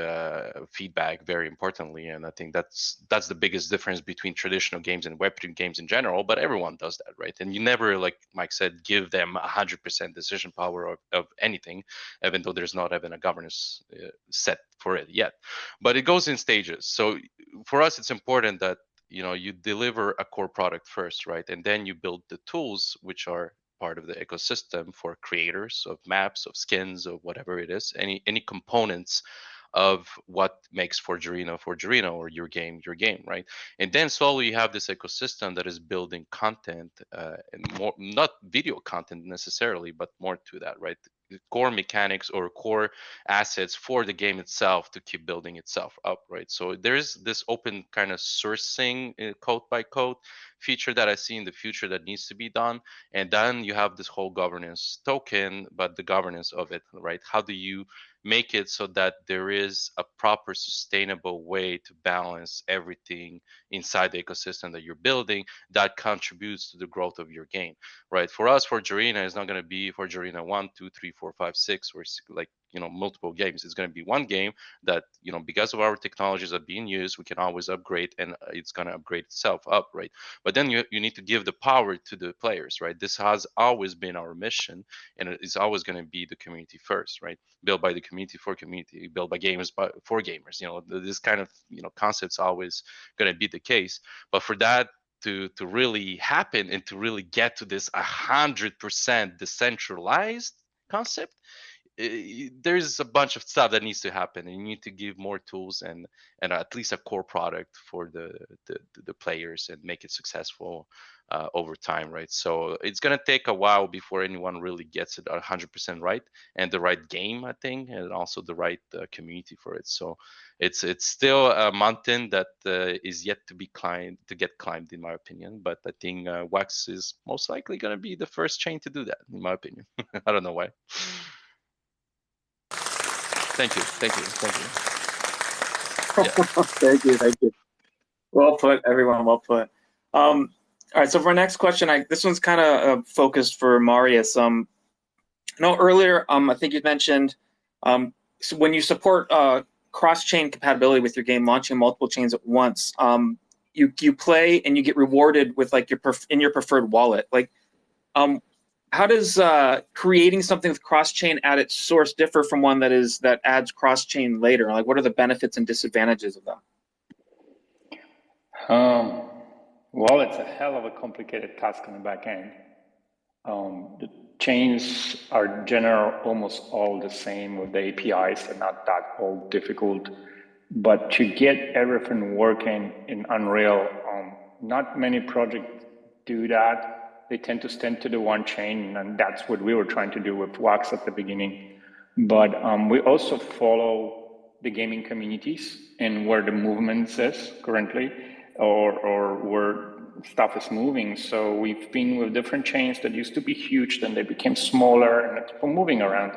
feedback very importantly, and I think that's the biggest difference between traditional games and Web3 games in general. But everyone does that, right? And you never, like Mike said, give them 100% decision power of anything, even though there's not even a governance set for it yet. But it goes in stages. So for us, it's important that you deliver a core product first, right? And then you build the tools, which are part of the ecosystem for creators of maps, of skins, of whatever it is, any components of what makes Forgerino, or your game, right? And then slowly you have this ecosystem that is building content, and more, not video content necessarily, but more to that, right? Core mechanics or core assets for the game itself to keep building itself up, right? So there's this open kind of sourcing, code by code feature that I see in the future that needs to be done. And then you have this whole governance token, but the governance of it, right? How do you make it so that there is a proper sustainable way to balance everything inside the ecosystem that you're building that contributes to the growth of your game, right? For us, Forgerina is not going to be Forgerina 1, 2, 3, 4, 5, 6, or like, multiple games. It's going to be one game that, because of our technologies that are being used, we can always upgrade, and it's going to upgrade itself up, right? But then you need to give the power to the players, right? This has always been our mission, and it is always going to be the community first, right? Built by the community for community, built by gamers for gamers. This kind of concept's always going to be the case. But for that to really happen and to really get to this 100% decentralized concept, there's a bunch of stuff that needs to happen, and you need to give more tools and at least a core product for the players and make it successful over time, right? So it's going to take a while before anyone really gets it 100% right, and the right game, I think, and also the right community for it. So it's still a mountain that is yet to get climbed, in my opinion. But I think Wax is most likely going to be the first chain to do that, in my opinion. I don't know why. Thank you. Yeah. Thank you. Well put, everyone. Well put. All right. So for our next question, this one's kind of focused for Marius. Earlier, I think you mentioned, so when you support cross-chain compatibility with your game, launching multiple chains at once, you play and you get rewarded with like in your preferred wallet. Like, how does creating something with cross-chain at its source differ from one that adds cross-chain later? Like, what are the benefits and disadvantages of them? Well, it's a hell of a complicated task on the back end. The chains are generally almost all the same with the APIs. They're not that all difficult. But to get everything working in Unreal, not many projects do that. They tend to stand to the one chain, and that's what we were trying to do with Wax at the beginning. But we also follow the gaming communities and where the movement is currently, or where stuff is moving. So we've been with different chains that used to be huge, then they became smaller and keep on moving around.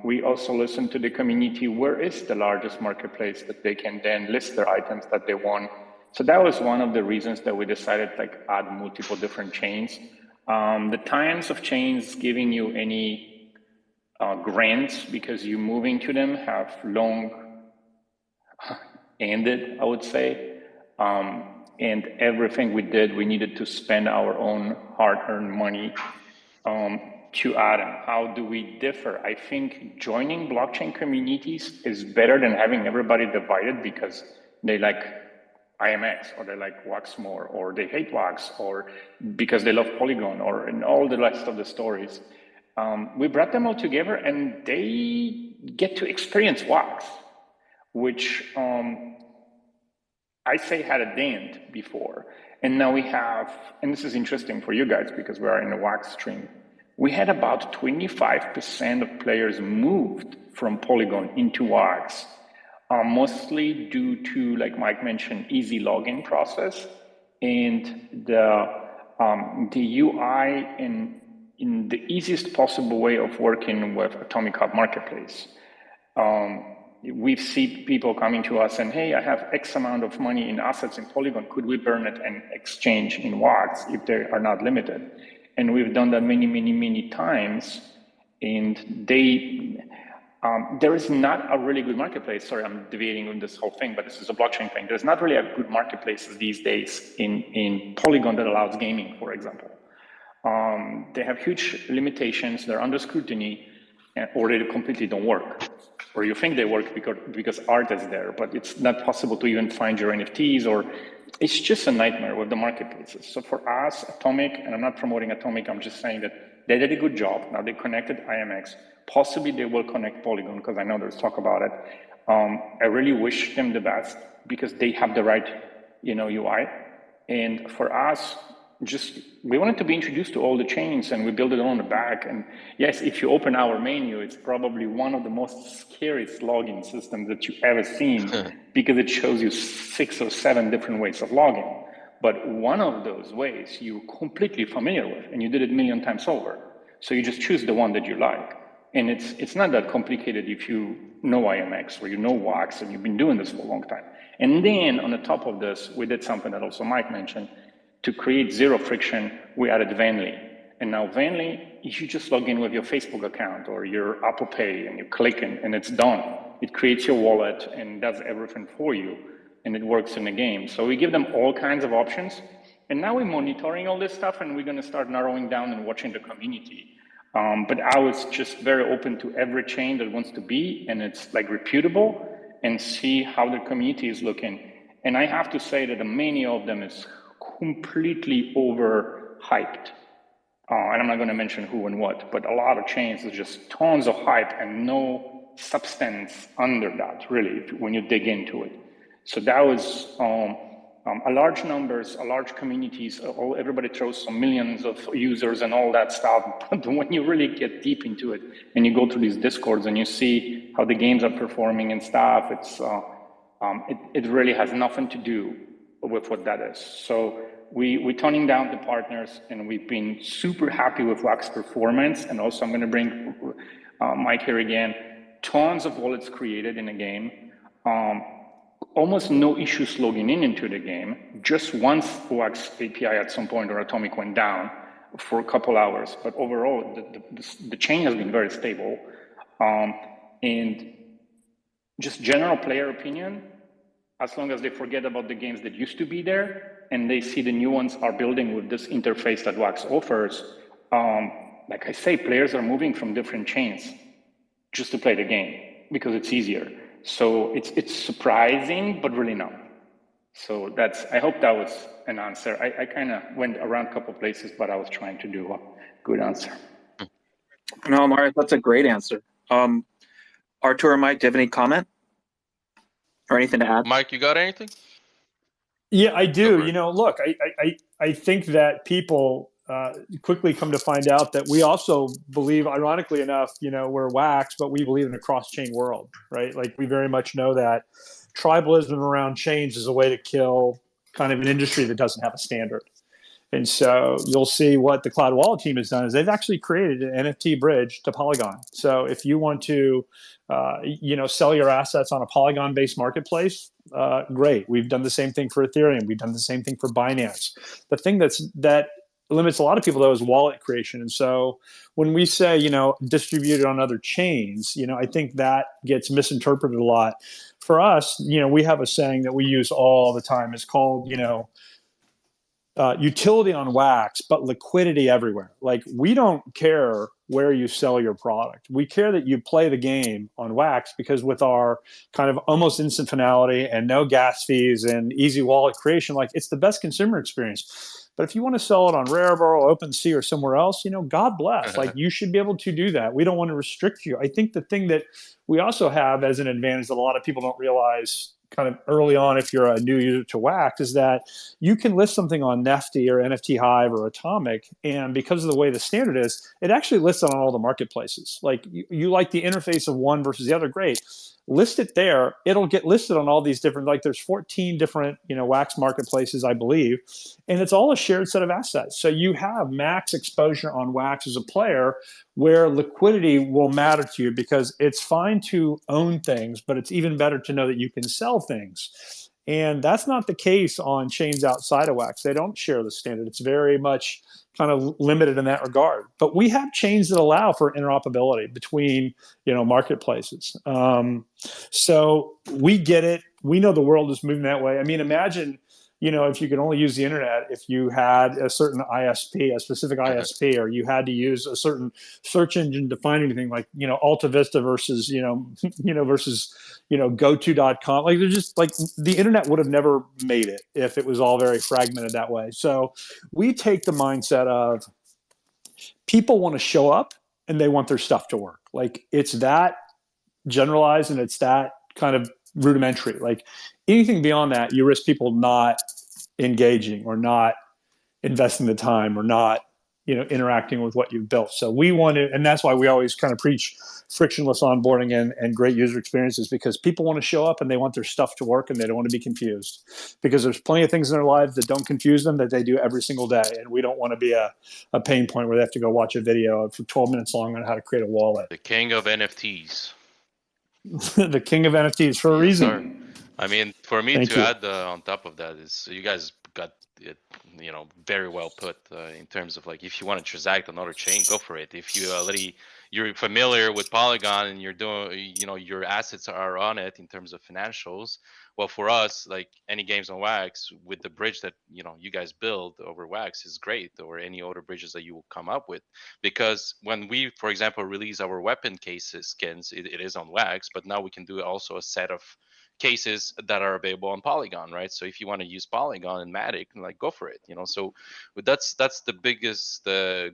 We also listen to the community. Where is the largest marketplace that they can then list their items that they want? So that was one of the reasons that we decided add multiple different chains. The times of chains giving you any grants because you're moving to them have long ended, I would say. And everything we did, we needed to spend our own hard-earned money to add them. How do we differ? I think joining blockchain communities is better than having everybody divided because they like IMX, or they like Wax more, or they hate Wax, or because they love Polygon, or in all the rest of the stories. We brought them all together and they get to experience Wax, which I say had a dent before. And now we have, and this is interesting for you guys because we are in the Wax stream, we had about 25% of players moved from Polygon into Wax. Mostly due to, like Mike mentioned, easy login process and the UI in the easiest possible way of working with Atomic Hub Marketplace. We've seen people coming to us and, hey, I have X amount of money in assets in Polygon. Could we burn it and exchange in Wax if they are not limited? And we've done that many times. And there is not a really good marketplace. Sorry, I'm deviating on this whole thing, but this is a blockchain thing. There's not really a good marketplace these days in Polygon that allows gaming, for example. They have huge limitations. They're under scrutiny, or they completely don't work. Or you think they work because art is there, but it's not possible to even find your NFTs, or it's just a nightmare with the marketplaces. So for us, Atomic, and I'm not promoting Atomic, I'm just saying that they did a good job. Now they connected IMX. Possibly they will connect Polygon because I know there's talk about it. I really wish them the best because they have the right, UI. And for us, we wanted to be introduced to all the chains, and we built it on the back. And yes, if you open our menu, it's probably one of the most scariest login systems that you've ever seen because it shows you 6 or 7 different ways of logging. But one of those ways you're completely familiar with, and you did it a million times over. So you just choose the one that you like. And it's not that complicated if you know IMX or you know Wax and you've been doing this for a long time. And then on the top of this, we did something that also Mike mentioned. To create zero friction, we added Vanly. And now Vanly, you just log in with your Facebook account or your Apple Pay and you click and it's done. It creates your wallet and does everything for you. And it works in the game. So we give them all kinds of options. And now we're monitoring all this stuff and we're going to start narrowing down and watching the community. But I was just very open to every chain that wants to be, and it's like reputable, and see how the community is looking. And I have to say that many of them is completely overhyped. And I'm not going to mention who and what, but a lot of chains is just tons of hype and no substance under that, really, when you dig into it. So that was a large numbers, a large communities, everybody throws some millions of users and all that stuff. But when you really get deep into it and you go through these discords and you see how the games are performing and stuff, it really has nothing to do with what that is. So we're toning down the partners, and we've been super happy with Wax performance. And also I'm going to bring Mike here again. Tons of wallets created in the game. Almost no issues logging into the game. Just once Wax API at some point or Atomic went down for a couple hours, but overall the chain has been very stable. And just general player opinion, as long as they forget about the games that used to be there and they see the new ones are building with this interface that Wax offers, like I say, players are moving from different chains just to play the game because it's easier. So it's surprising, but really not. So I hope that was an answer. I kind of went around a couple places, but I was trying to do a good answer. No, Mario, that's a great answer. Artur or Mike, do you have any comment or anything to add? Mike, you got anything? Yeah, I do. Go Look, I think that people quickly come to find out that we also believe, ironically enough, we're Wax, but we believe in a cross-chain world, right? Like, we very much know that tribalism around chains is a way to kill kind of an industry that doesn't have a standard. And so you'll see what the Cloud Wallet team has done is they've actually created an NFT bridge to Polygon. So if you want to, sell your assets on a Polygon-based marketplace, great. We've done the same thing for Ethereum. We've done the same thing for Binance. The thing that limits a lot of people, though, is wallet creation. And so when we say, distribute it on other chains, I think that gets misinterpreted a lot. For us, we have a saying that we use all the time. It's called, utility on Wax, but liquidity everywhere. Like, we don't care where you sell your product. We care that you play the game on Wax, because with our kind of almost instant finality and no gas fees and easy wallet creation, like, it's the best consumer experience. But if you want to sell it on Rarible, OpenSea, or somewhere else, God bless. Like, you should be able to do that. We don't want to restrict you. I think the thing that we also have as an advantage that a lot of people don't realize kind of early on, if you're a new user to Wax, is that you can list something on Nefty or NFT Hive or Atomic, and because of the way the standard is, it actually lists on all the marketplaces. Like, you like the interface of one versus the other, great. List it there. It'll get listed on all these different, like, there's 14 different, Wax marketplaces, I believe, and it's all a shared set of assets. So you have max exposure on Wax as a player, where liquidity will matter to you, because it's fine to own things, but it's even better to know that you can sell things. And that's not the case on chains outside of Wax. They don't share the standard. It's very much kind of limited in that regard. But we have chains that allow for interoperability between, marketplaces. So we get it. We know the world is moving that way. I mean, imagine, if you could only use the internet, if you had a certain ISP, a specific ISP, or you had to use a certain search engine to find anything, like, Alta Vista versus, versus, goto.com. Like, there's just, like, the internet would have never made it if it was all very fragmented that way. So we take the mindset of people want to show up and they want their stuff to work. Like, it's that generalized and it's that kind of rudimentary. Like anything beyond that, you risk people not engaging or not investing the time or not, interacting with what you've built. So we want to, and that's why we always kind of preach frictionless onboarding and great user experiences, because people want to show up and they want their stuff to work and they don't want to be confused, because there's plenty of things in their lives that don't confuse them that they do every single day. And we don't want to be a pain point where they have to go watch a video for 12 minutes long on how to create a wallet. The king of NFTs. The king of NFTs for a reason. Sir. I mean, for me Thank to you. add on top of that is you guys got it, very well put in terms of like, if you want to transact another chain, go for it. If you already you're familiar with Polygon and you're doing, your assets are on it in terms of financials. Well, for us, like any games on Wax with the bridge that you guys build over Wax is great, or any other bridges that you will come up with, because when we, for example, release our weapon cases skins, it is on Wax, but now we can do also a set of cases that are available on Polygon, right? So if you want to use Polygon and Matic, like go for it, So that's the biggest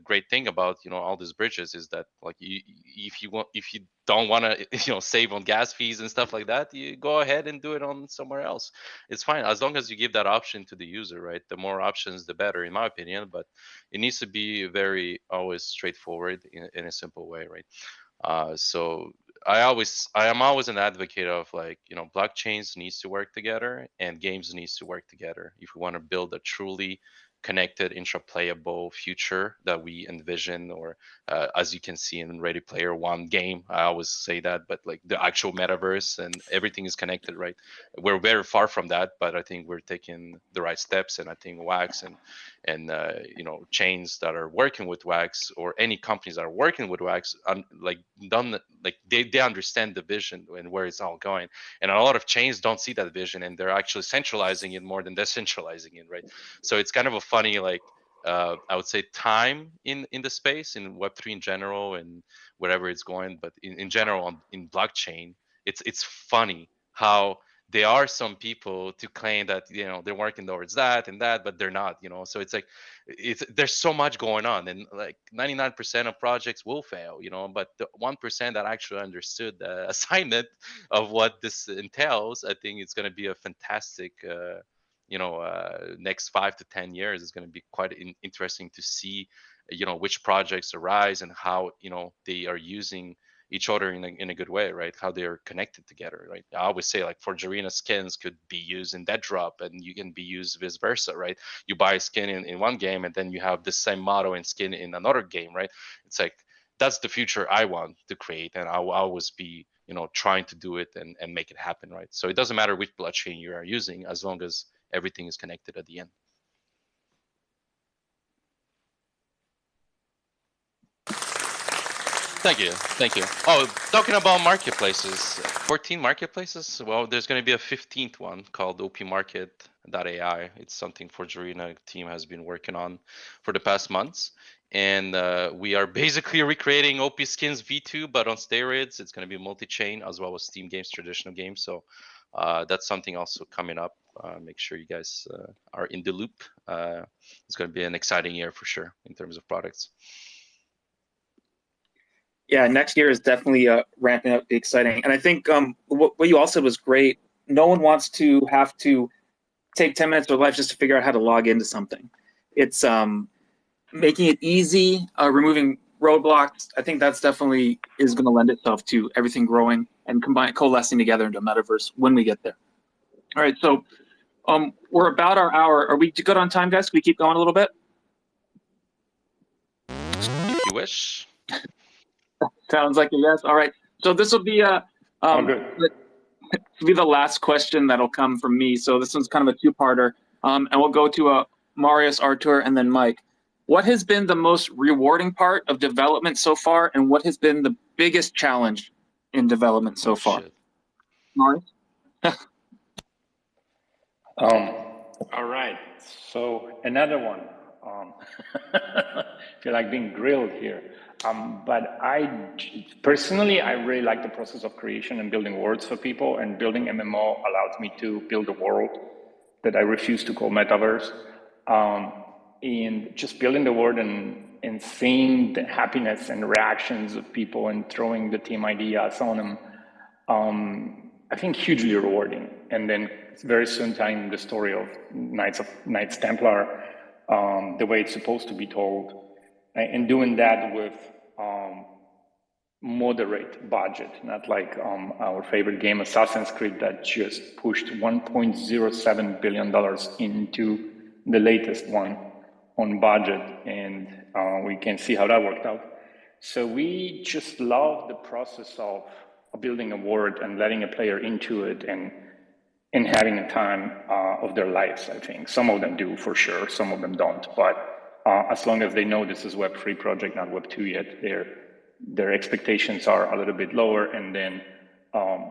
great thing about all these bridges is that like if you don't want to save on gas fees and stuff like that, you go ahead and do it on somewhere else. It's fine as long as you give that option to the user, right? The more options, the better, in my opinion. But it needs to be very always straightforward in a simple way, right? So I am always an advocate of like, blockchains needs to work together and games needs to work together if we want to build a truly connected, intra-playable future that we envision, or as you can see in Ready Player One game, I always say that, but like the actual metaverse and everything is connected, right? We're very far from that, but I think we're taking the right steps, and I think Wax and chains that are working with Wax, or any companies that are working with Wax, they understand the vision and where it's all going. And a lot of chains don't see that vision, and they're actually centralizing it more than decentralizing it, right? So it's kind of a funny, like, I would say, time in the space in Web3 in general and wherever it's going, but in general in blockchain, it's funny how there are some people to claim that they're working towards that and that, but they're not. So it's like there's so much going on, and like 99% of projects will fail, but the 1% that actually understood the assignment of what this entails, I think it's going to be a fantastic next 5 to 10 years is going to be quite interesting to see which projects arise and how they are using each other in a good way, right? How they're connected together, right? I always say like Forgerina skins could be used in Dead Drop, and you can be used vice versa, right? You buy a skin in one game and then you have the same motto and skin in another game, right? It's like that's the future I want to create, and I'll always be trying to do it and make it happen, right? So it doesn't matter which blockchain you are using as long as everything is connected at the end. Thank you. Oh, talking about marketplaces, 14 marketplaces. Well, there's going to be a 15th one called opmarket.ai. It's something Forgerina team has been working on for the past months. And we are basically recreating OP Skins V2, but on steroids. It's going to be multi-chain as well as Steam games, traditional games. So that's something also coming up. Make sure you guys are in the loop. It's going to be an exciting year for sure in terms of products. Yeah, next year is definitely ramping up, exciting. And I think what you all said was great. No one wants to have to take 10 minutes of their life just to figure out how to log into something. It's making it easy, removing roadblocks. I think that's definitely is going to lend itself to everything growing and coalescing together into a metaverse when we get there. All right, so we're about our hour. Are we good on time, guys? Can we keep going a little bit? If you wish. Sounds like a yes. All right. So this will be be the last question that'll come from me. So this one's kind of a two-parter, and we'll go to Marius, Artur, and then Mike. What has been the most rewarding part of development so far, and what has been the biggest challenge in development so far? Marius? All right. So another one. Feel like being grilled here. But I really like the process of creation and building worlds for people, and building MMO allows me to build a world that I refuse to call metaverse. And just building the world and seeing the happiness and reactions of people and throwing the team ideas on them I think, hugely rewarding. And then very soon telling the story of Knights Templar, the way it's supposed to be told, and doing that with moderate budget, not like our favorite game, Assassin's Creed, that just pushed $1.07 billion into the latest one on budget, and we can see how that worked out. So we just love the process of building a world and letting a player into it and having a time of their lives, I think. Some of them do, for sure. Some of them don't. But as long as they know this is Web3 project, not Web2 yet, their expectations are a little bit lower, and then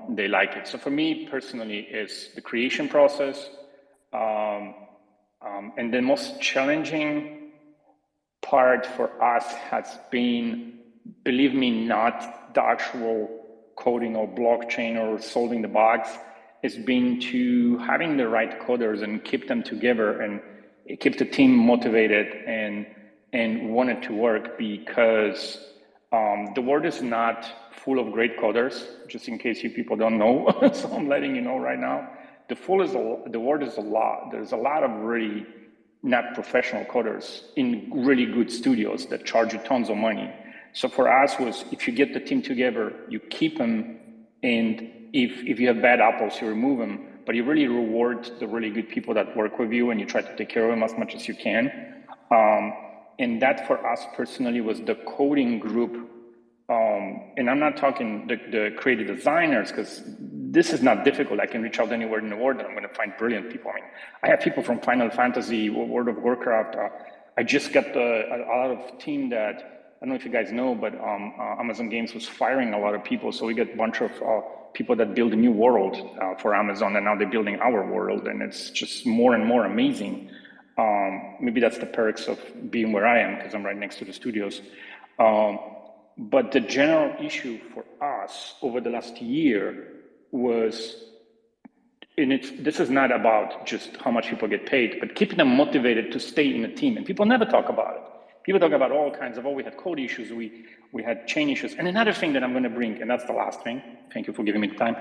they like it. So for me personally, it's the creation process. And the most challenging part for us has been, believe me, not the actual coding or blockchain or solving the bugs. It's been to having the right coders and keep them together and keep the team motivated and want it to work, because the world is not full of great coders, just in case you people don't know. So I'm letting you know right now. The world is a lot. There's a lot of really not professional coders in really good studios that charge you tons of money. So for us was, if you get the team together, you keep them, and if you have bad apples, you remove them, but you really reward the really good people that work with you, and you try to take care of them as much as you can. And that for us personally was the coding group. And I'm not talking the creative designers, because this is not difficult. I can reach out anywhere in the world and I'm going to find brilliant people. I mean, I have people from Final Fantasy, World of Warcraft. I just got a lot of team that, I don't know if you guys know, but Amazon Games was firing a lot of people. So we get a bunch of people that build a new world for Amazon, and now they're building our world, and it's just more and more amazing. Maybe that's the perks of being where I am, because I'm right next to the studios. But the general issue for us over the last year was, and this is not about just how much people get paid, but keeping them motivated to stay in a team. And people never talk about it. People talk about all kinds of, we had code issues, we had chain issues. And another thing that I'm going to bring, and that's the last thing, thank you for giving me the time,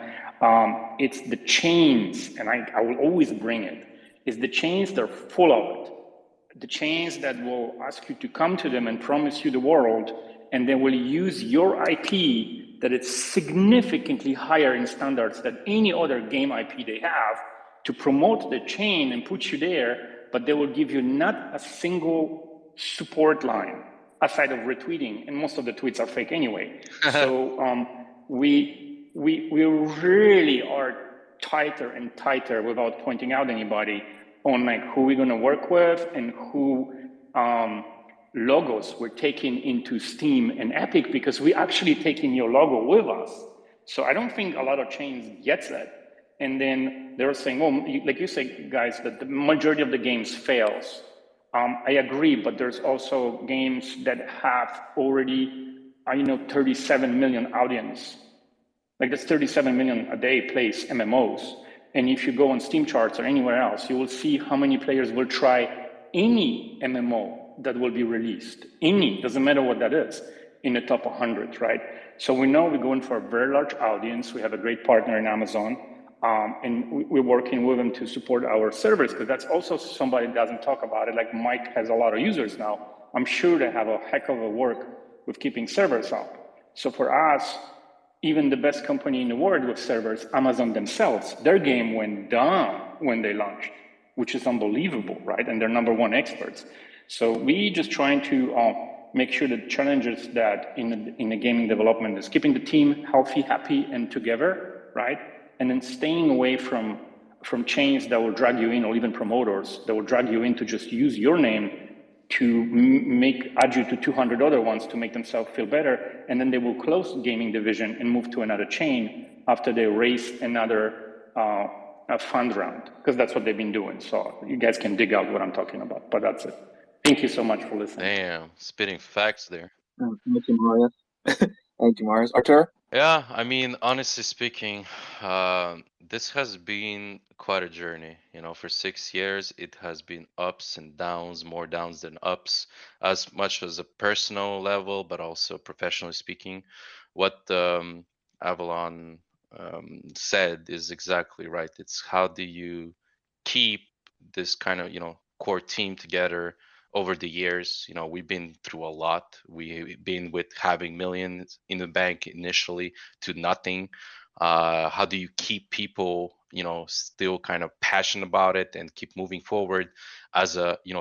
it's the chains, and I will always bring it, is the chains that are full of it. The chains that will ask you to come to them and promise you the world, and they will use your IP that is significantly higher in standards than any other game IP they have to promote the chain and put you there, but they will give you not a single support line aside of retweeting, and most of the tweets are fake anyway. So we really are tighter and tighter, without pointing out anybody, on like who we're going to work with and who logos we're taking into Steam and Epic, because we actually taking your logo with us. So I don't think a lot of chains gets that. And then they're saying, well, like you say, guys, that the majority of the games fails. I agree, but there's also games that have already, 37 million audience. Like that's 37 million a day plays MMOs. And if you go on Steam charts or anywhere else, you will see how many players will try any MMO that will be released. Any, doesn't matter what that is, in the top 100, right? So we know we're going for a very large audience. We have a great partner in Amazon, and we're working with them to support our servers, because that's also somebody that doesn't talk about it. Like Mike has a lot of users now. I'm sure they have a heck of a work with keeping servers up. So for us, even the best company in the world with servers, Amazon themselves, their game went down when they launched, which is unbelievable, right? And they're #1 experts. So we just trying to make sure the challenges that in the gaming development is keeping the team healthy, happy, and together, right? And then staying away from chains that will drag you in, or even promoters that will drag you in to just use your name to add you to 200 other ones to make themselves feel better, and then they will close the gaming division and move to another chain after they raise another fund round, because that's what they've been doing. So you guys can dig out what I'm talking about, but that's it. Thank you so much for listening. Damn, spitting facts there. Thank you, Marius. Thank you, Marius. Artur? Yeah, I mean, honestly speaking, this has been quite a journey. For 6 years, it has been ups and downs, more downs than ups, as much as a personal level, but also professionally speaking. What Avalon said is exactly right. It's how do you keep this kind of core team together over the years. We've been through a lot. We've been with having millions in the bank initially to nothing. How do you keep people still kind of passionate about it and keep moving forward as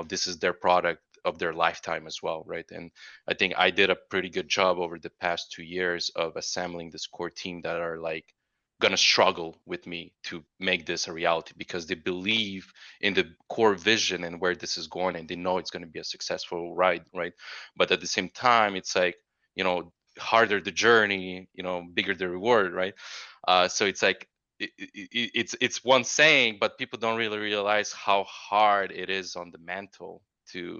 this is their product of their lifetime as well, right? And I think I did a pretty good job over the past 2 years of assembling this core team that are like gonna struggle with me to make this a reality because they believe in the core vision and where this is going, and they know it's going to be a successful ride, right? But at the same time, it's like harder the journey, bigger the reward, right? So it's like it's one saying, but people don't really realize how hard it is on the mental to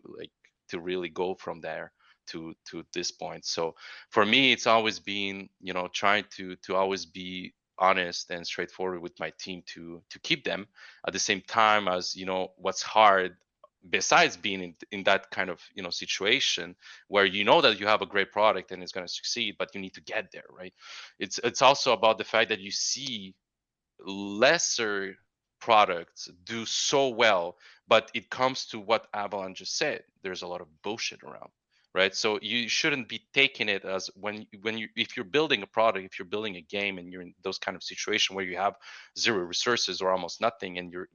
really go from there to this point. So for me, it's always been trying to always be honest and straightforward with my team to keep them at the same time as what's hard besides being in that kind of situation where that you have a great product and it's going to succeed, but you need to get there, right? It's also about the fact that you see lesser products do so well, but it comes to what Avalon just said, there's a lot of bullshit around, right? So you shouldn't be taking it as when you if you're building a product, if you're building a game and you're in those kind of situation where you have zero resources or almost nothing and you're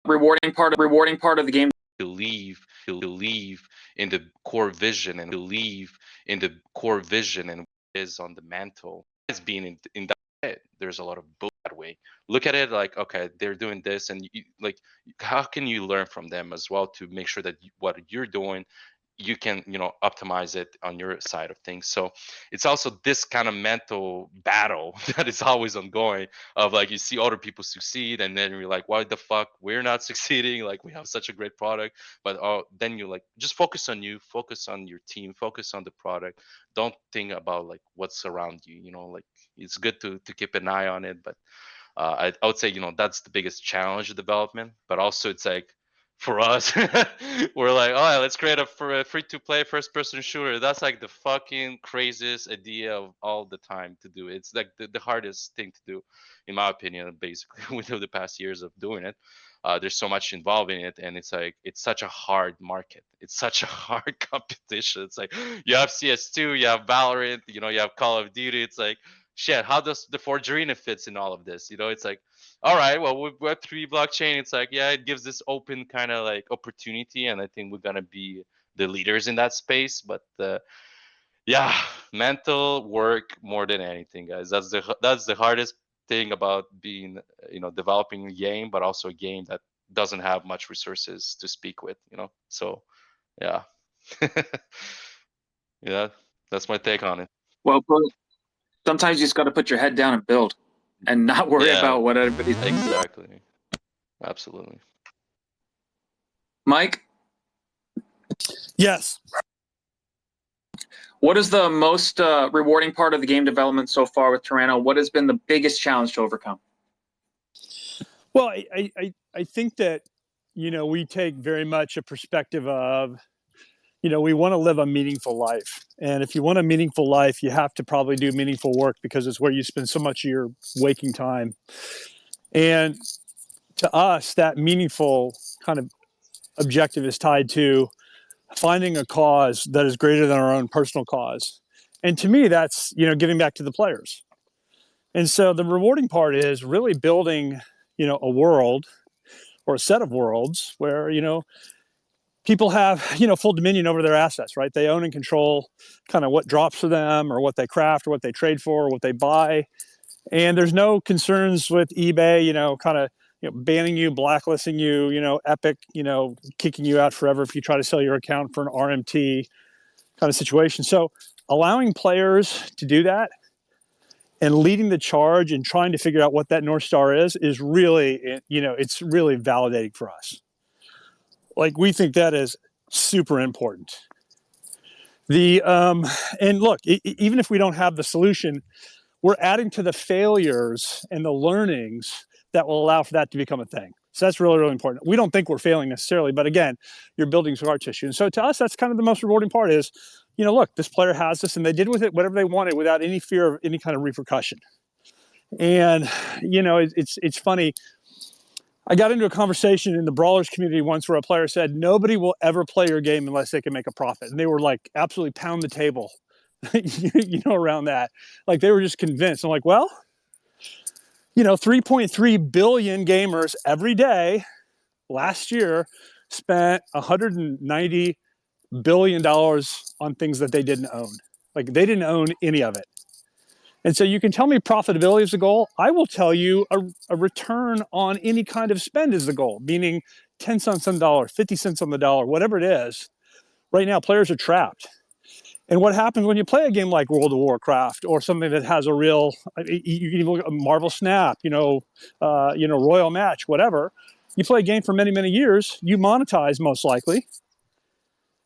rewarding part of the game. Believe in the core vision and is on the mantle. It's being in that. There's a lot of book that way. Look at it like, okay, they're doing this, and like, how can you learn from them as well to make sure that what you're doing, you can optimize it on your side of things. So it's also this kind of mental battle that is always ongoing, of like, you see other people succeed and then you're like, why the fuck we're not succeeding? Like, we have such a great product, but then you like, just focus on you, focus on your team, focus on the product. Don't think about like what's around you. Like, it's good to keep an eye on it, but I would say that's the biggest challenge of development. But also it's like, for us, we're like, oh, let's create a free-to-play first-person shooter. That's like the fucking craziest idea of all the time to do. It's like the hardest thing to do, in my opinion, basically, within the past years of doing it. There's so much involved in it, and it's like, it's such a hard market. It's such a hard competition. It's like, you have CS2, you have Valorant, you have Call of Duty. It's like, shit, how does the Forge Arena fits in all of this? It's like, all right, well, with Web3 blockchain, it's like, yeah, it gives this open kind of like opportunity, and I think we're gonna be the leaders in that space. But yeah, mental work more than anything, guys. That's the hardest thing about being, developing a game, but also a game that doesn't have much resources to speak with, So yeah, yeah, that's my take on it. Well, sometimes you just got to put your head down and build, and not worry about what everybody's thinking. Exactly. Absolutely. Mike? Yes. What is the most rewarding part of the game development so far with Toronto? What has been the biggest challenge to overcome? Well, I think that, we take very much a perspective of, we want to live a meaningful life. And if you want a meaningful life, you have to probably do meaningful work, because it's where you spend so much of your waking time. And to us, that meaningful kind of objective is tied to finding a cause that is greater than our own personal cause. And to me, that's, giving back to the players. And so the rewarding part is really building, a world or a set of worlds where, people have, full dominion over their assets, right? They own and control kind of what drops for them, or what they craft, or what they trade for, or what they buy. And there's no concerns with eBay, kind of, banning you, blacklisting you, Epic, kicking you out forever if you try to sell your account for an RMT kind of situation. So allowing players to do that and leading the charge and trying to figure out what that North Star is really, it's really validating for us. Like, we think that is super important. And look, even if we don't have the solution, we're adding to the failures and the learnings that will allow for that to become a thing. So that's really, really important. We don't think we're failing necessarily, but again, you're building scar tissue. And so to us, that's kind of the most rewarding part is, look, this player has this, and they did with it whatever they wanted without any fear of any kind of repercussion. And, it's funny. I got into a conversation in the Brawlers community once where a player said, nobody will ever play your game unless they can make a profit. And they were like, absolutely pound the table, around that. Like, they were just convinced. I'm like, well, 3.3 billion gamers every day last year spent $190 billion on things that they didn't own. Like, they didn't own any of it. And so you can tell me profitability is the goal. I will tell you a return on any kind of spend is the goal, meaning 10 cents on the dollar, 50 cents on the dollar, whatever it is. Right now, players are trapped. And what happens when you play a game like World of Warcraft, or something that has a real, you can even look at Marvel Snap, Royal Match, whatever. You play a game for many, many years, you monetize most likely.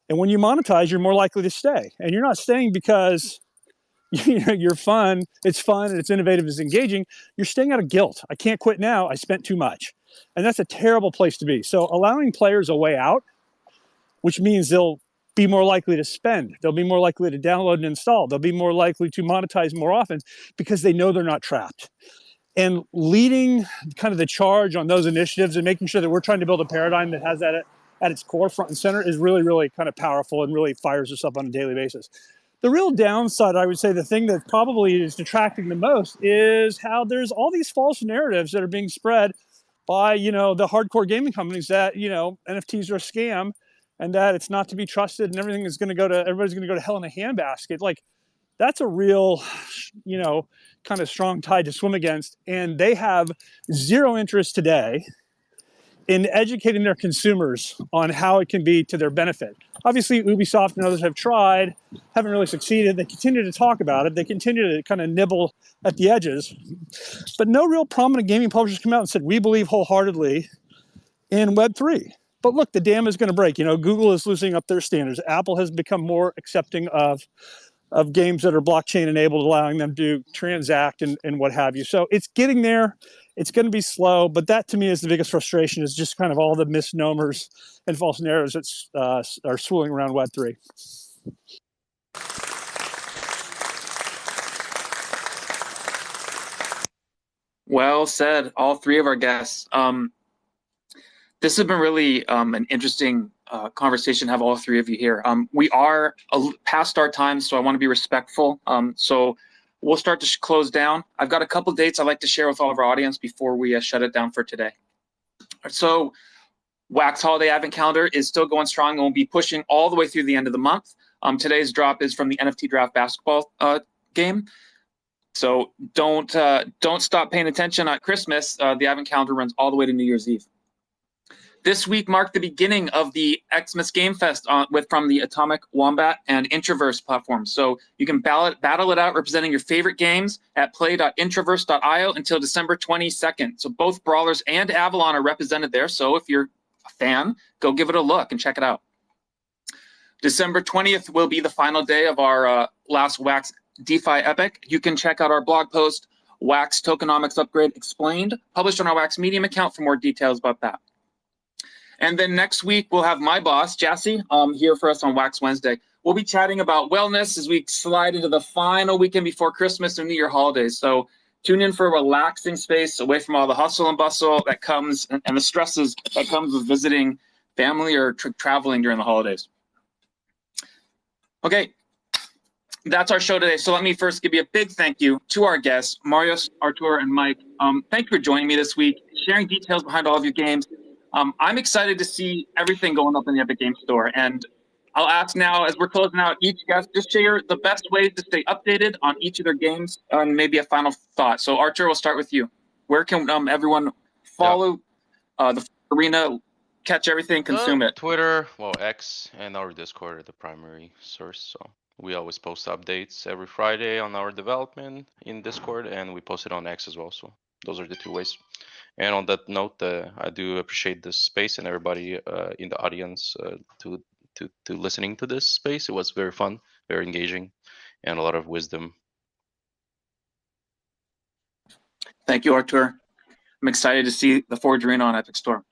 And when you monetize, you're more likely to stay. And you're not staying because you're fun, it's fun, and it's innovative, it's engaging. You're staying out of guilt. I can't quit now, I spent too much. And that's a terrible place to be. So allowing players a way out, which means they'll be more likely to spend, they'll be more likely to download and install, they'll be more likely to monetize more often because they know they're not trapped. And leading kind of the charge on those initiatives and making sure that we're trying to build a paradigm that has that at its core, front and center, is really, really kind of powerful and really fires us up on a daily basis. The real downside, I would say, the thing that probably is detracting the most is how there's all these false narratives that are being spread by, the hardcore gaming companies that, NFTs are a scam and that it's not to be trusted and everybody's going to go to hell in a handbasket. Like, that's a real, kind of strong tide to swim against. And they have zero interest today in educating their consumers on how it can be to their benefit. Obviously, Ubisoft and others have tried, haven't really succeeded. They continue to talk about it. They continue to kind of nibble at the edges. But no real prominent gaming publishers come out and said, we believe wholeheartedly in Web3. But look, the dam is going to break. Google is loosening up their standards. Apple has become more accepting of games that are blockchain enabled, allowing them to transact and what have you. So it's getting there. It's going to be slow, but that to me is the biggest frustration, is just kind of all the misnomers and false narratives that are swirling around Web3. Well said, all three of our guests. This has been really an interesting conversation to have all three of you here. We are past our time, so I want to be respectful. So we'll start to close down. I've got a couple dates I'd like to share with all of our audience before we shut it down for today. So Wax Holiday Advent Calendar is still going strong and will be pushing all the way through the end of the month. Today's drop is from the NFT Draft basketball game. So don't stop paying attention at Christmas. The Advent Calendar runs all the way to New Year's Eve. This week marked the beginning of the Xmas Game Fest from the Atomic Wombat and Introverse platforms. So you can battle it out representing your favorite games at play.introverse.io until December 22nd. So both Brawlers and Avalon are represented there. So if you're a fan, go give it a look and check it out. December 20th will be the final day of our last Wax DeFi Epic. You can check out our blog post, Wax Tokenomics Upgrade Explained, published on our Wax Medium account for more details about that. And then next week, we'll have my boss, Jassy, here for us on Wax Wednesday. We'll be chatting about wellness as we slide into the final weekend before Christmas and New Year holidays. So tune in for a relaxing space away from all the hustle and bustle that comes and the stresses that comes with visiting family or traveling during the holidays. Okay, that's our show today. So let me first give you a big thank you to our guests, Marius, Artur, and Mike. Thank you for joining me this week, sharing details behind all of your games. I'm excited to see everything going up in the Epic Games Store. And I'll ask now, as we're closing out, each guest just share the best ways to stay updated on each of their games and maybe a final thought. So Artur, we'll start with you. Where can everyone follow the arena, catch everything, consume it? Twitter, X, and our Discord are the primary source. So we always post updates every Friday on our development in Discord, and we post it on X as well. So those are the two ways. And on that note, I do appreciate this space and everybody in the audience to listening to this space. It was very fun, very engaging, and a lot of wisdom. Thank you, Artur. I'm excited to see the Forge Arena on Epic Store.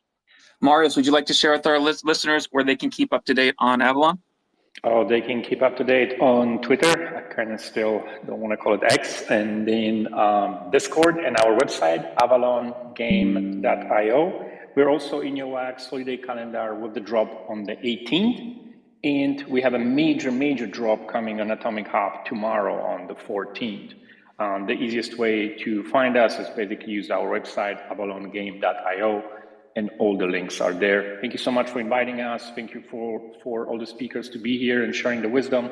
Marius, would you like to share with our listeners where they can keep up to date on Avalon? Oh, they can keep up to date on Twitter. I kind of still don't want to call it X. And then Discord and our website, avalongame.io. We're also in your Wax holiday calendar with the drop on the 18th. And we have a major drop coming on Atomic Hub tomorrow on the 14th. The easiest way to find us is basically use our website, avalongame.io. And all the links are there. Thank you so much for inviting us. Thank you for all the speakers to be here and sharing the wisdom.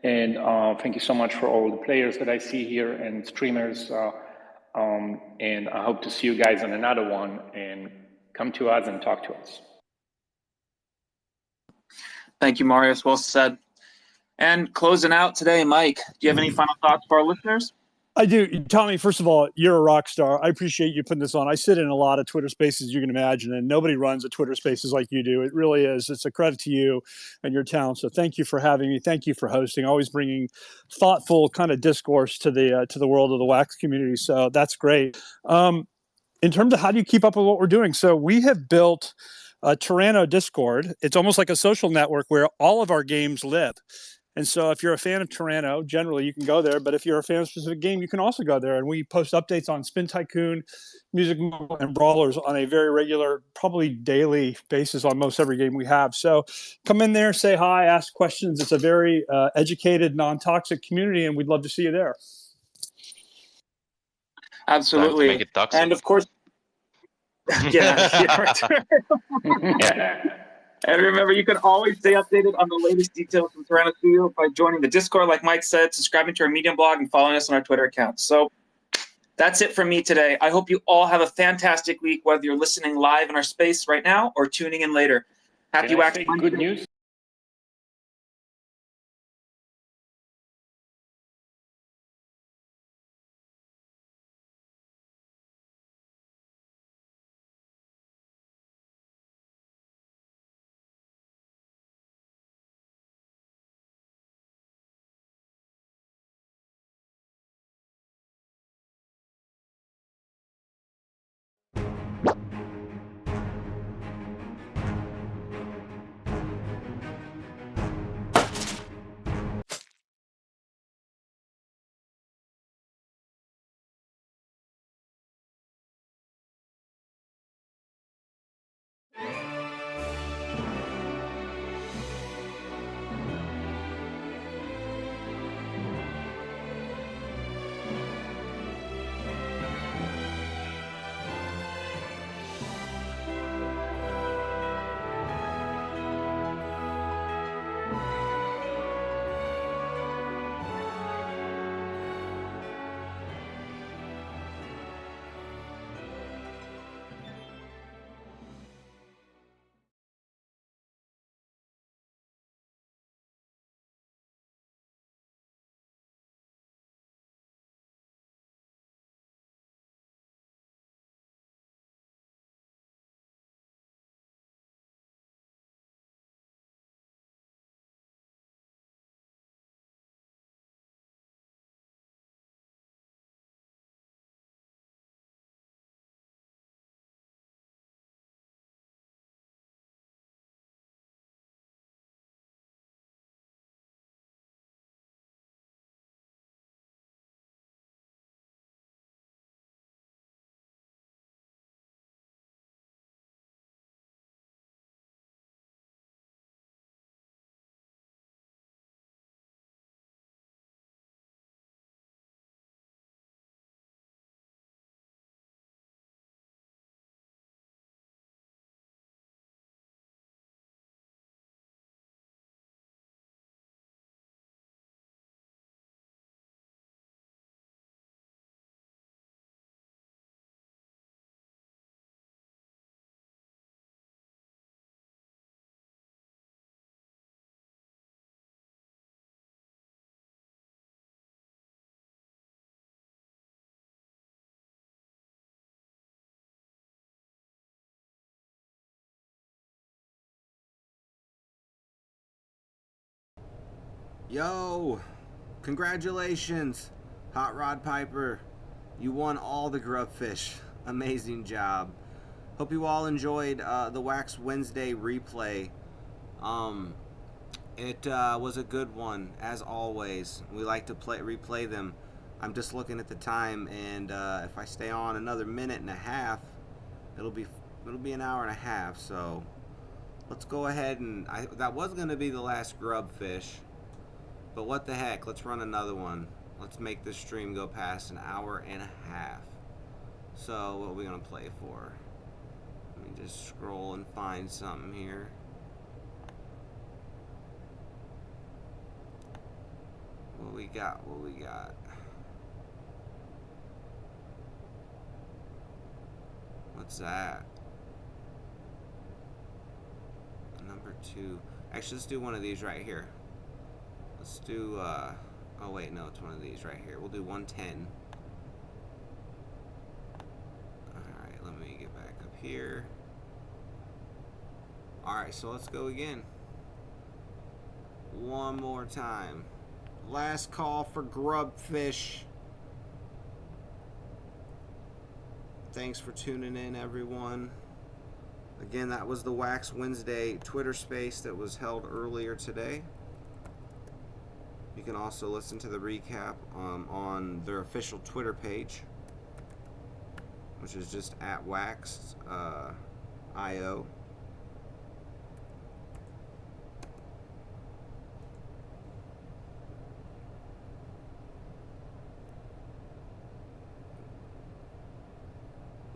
And thank you so much for all the players that I see here and streamers. And I hope to see you guys on another one, and come to us and talk to us. Thank you, Marius. Well said. And closing out today, Mike, do you have any final thoughts for our listeners? I do. Tommy, first of all, you're a rock star. I appreciate you putting this on. I sit in a lot of Twitter spaces you can imagine, and nobody runs a Twitter spaces like you do. It really is. It's a credit to you and your talent. So thank you for having me. Thank you for hosting, always bringing thoughtful kind of discourse to the world of the Wax community. So that's great. In terms of how do you keep up with what we're doing? So we have built a Toronto Discord. It's almost like a social network where all of our games live. And so if you're a fan of Toronto, generally you can go there. But if you're a fan of a specific game, you can also go there. And we post updates on Spin Tycoon, Music Mobile, and Brawlers on a very regular, probably daily basis on most every game we have. So come in there, say hi, ask questions. It's a very educated, non-toxic community, and we'd love to see you there. Absolutely. Make it toxic. And of course, Get out of here, Artur. And remember, you can always stay updated on the latest details from Toronto Studio by joining the Discord, like Mike said, subscribing to our Medium blog, and following us on our Twitter accounts. So that's it from me today. I hope you all have a fantastic week, whether you're listening live in our space right now or tuning in later. Happy Can I Wax say Wednesday. good news? Yo, congratulations, Hot Rod Piper. You won all the grub fish. Amazing job. Hope you all enjoyed the Wax Wednesday replay. It was a good one, as always. We like to replay them. I'm just looking at the time, and if I stay on another minute and a half, it'll be an hour and a half. So let's go ahead and that was going to be the last grub fish. But what the heck, let's run another one. Let's make this stream go past an hour and a half. So what are we going to play for? Let me just scroll and find something here. What we got? What's that? Number 2. Actually, let's do one of these right here. Let's do, oh wait, no, it's one of these right here. We'll do 110. Alright, let me get back up here. Alright, so let's go again. One more time. Last call for grub fish. Thanks for tuning in, everyone. Again, that was the Wax Wednesday Twitter space that was held earlier today. You can also listen to the recap on their official Twitter page, which is just @wax.io.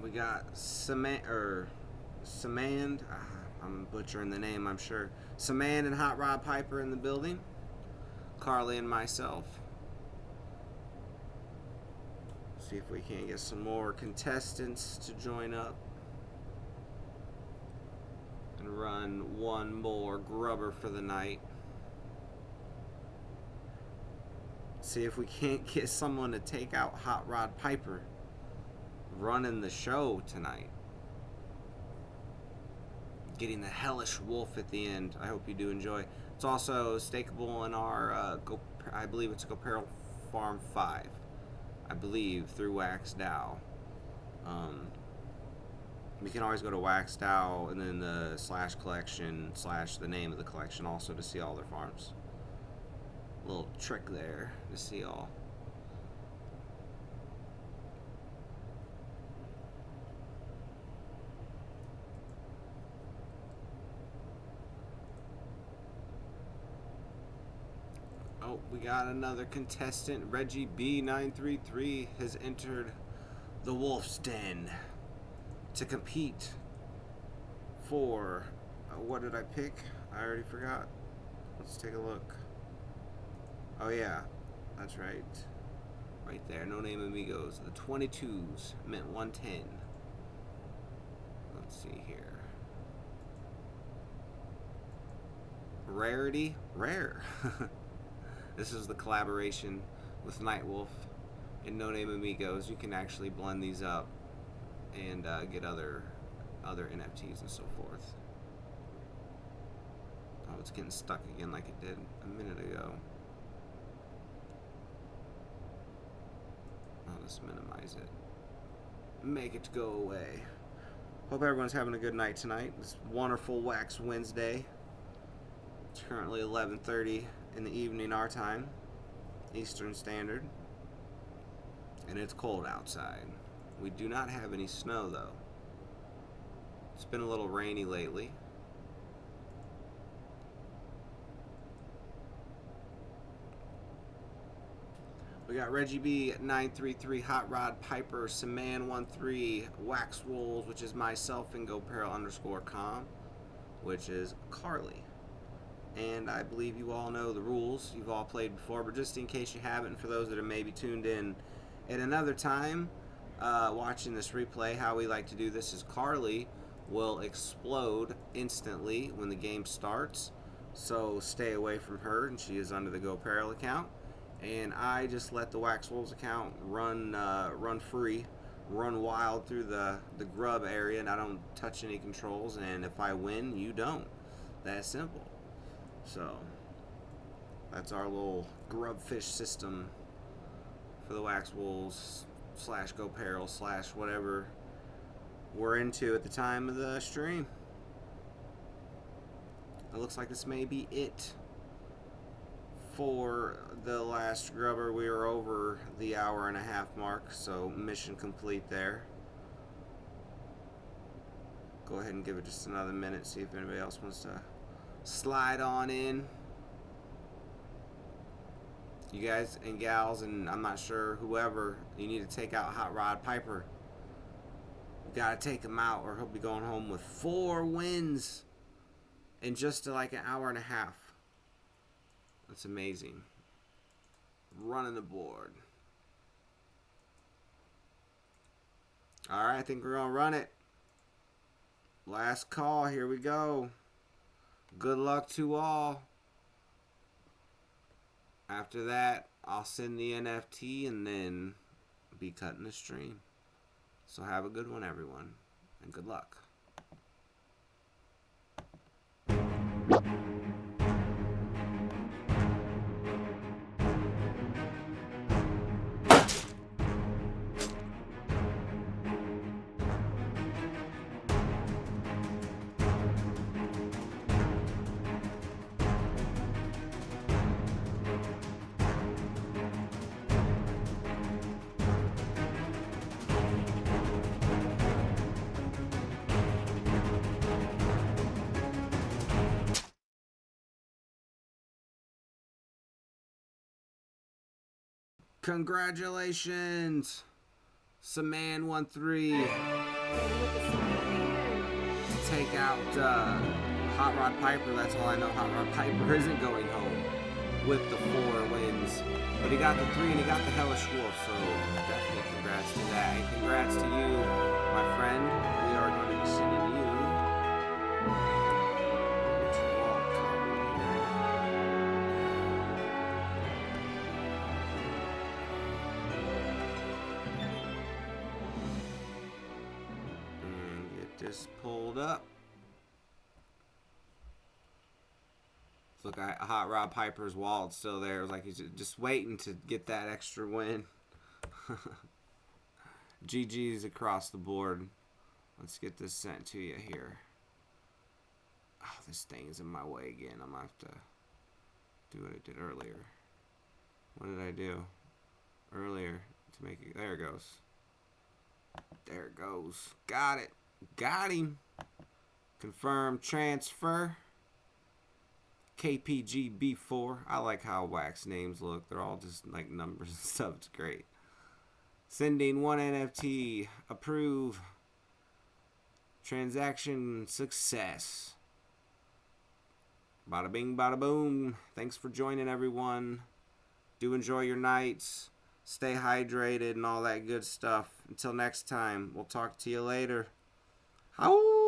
We got Samand. I'm butchering the name, I'm sure. Samand and Hot Rod Piper in the building. Carly and myself. See if we can't get some more contestants to join up and run one more grubber for the night. See if we can't get someone to take out Hot Rod Piper running the show tonight. Getting the hellish wolf at the end. I hope you do enjoy. It's also stakeable in our, I believe it's Goparel Farm 5. I believe through WaxDAO. We can always go to WaxDAO and then the /collection / the name of the collection also to see all their farms. Little trick there to see all. Oh, we got another contestant. Reggie B933 has entered the Wolf's Den to compete for, what did I pick? I already forgot. Let's take a look. Oh yeah, that's right. Right there, No Name Amigos. The 22s, mint 110. Let's see here. Rarity? Rare. This is the collaboration with Nightwolf and No Name Amigos. You can actually blend these up and get other NFTs and so forth. Oh, it's getting stuck again like it did a minute ago. I'll just minimize it. Make it go away. Hope everyone's having a good night tonight. This wonderful Wax Wednesday. It's currently 11:30 in the evening our time, Eastern Standard. And it's cold outside. We do not have any snow though. It's been a little rainy lately. We got Reggie B 933, Hot Rod Piper, Saman 13, Wax Wolves, which is myself, and Goparel_com, which is Carly. And I believe you all know the rules. You've all played before, but just in case you haven't, for those that are maybe tuned in at another time, watching this replay, how we like to do this is Carly will explode instantly when the game starts. So stay away from her, and she is under the Goparel account. And I just let the Wax Wolves account run free, run wild through the grub area, and I don't touch any controls. And if I win, you don't. That's simple. So that's our little grubfish system for the Wax Wolves / Goparel / whatever we're into at the time of the stream. It looks like this may be it for the last grubber. We are over the hour-and-a-half mark, so mission complete there. Go ahead and give it just another minute, see if anybody else wants to slide on in. You guys and gals, and I'm not sure whoever, you need to take out Hot Rod Piper. You gotta take him out or he'll be going home with 4 wins in just like an hour and a half. That's amazing. Running the board. Alright, I think we're gonna run it. Last call, here we go. Good luck to all. After that, I'll send the NFT and then be cutting the stream. So have a good one, everyone, and good luck. Congratulations, Saman 13. Take out Hot Rod Piper. That's all I know. Hot Rod Piper isn't going home with the 4 wins. But he got the 3 and he got the Hellish Wolf. So definitely congrats to that. And congrats to you, my friend. We are going to be sending you this pulled up. Look, Hot Rod Piper's wallet's still there. It was like he's just waiting to get that extra win. GG's across the board. Let's get this sent to you here. Oh, this thing's in my way again. I'm going to have to do what I did earlier. What did I do earlier to make it? There it goes. There it goes. Got it. Got him. Confirm transfer. KPGB4. I like how Wax names look. They're all just like numbers and stuff. It's great. Sending 1 NFT. Approve. Transaction success. Bada bing, bada boom. Thanks for joining, everyone. Do enjoy your nights. Stay hydrated and all that good stuff. Until next time, we'll talk to you later. How?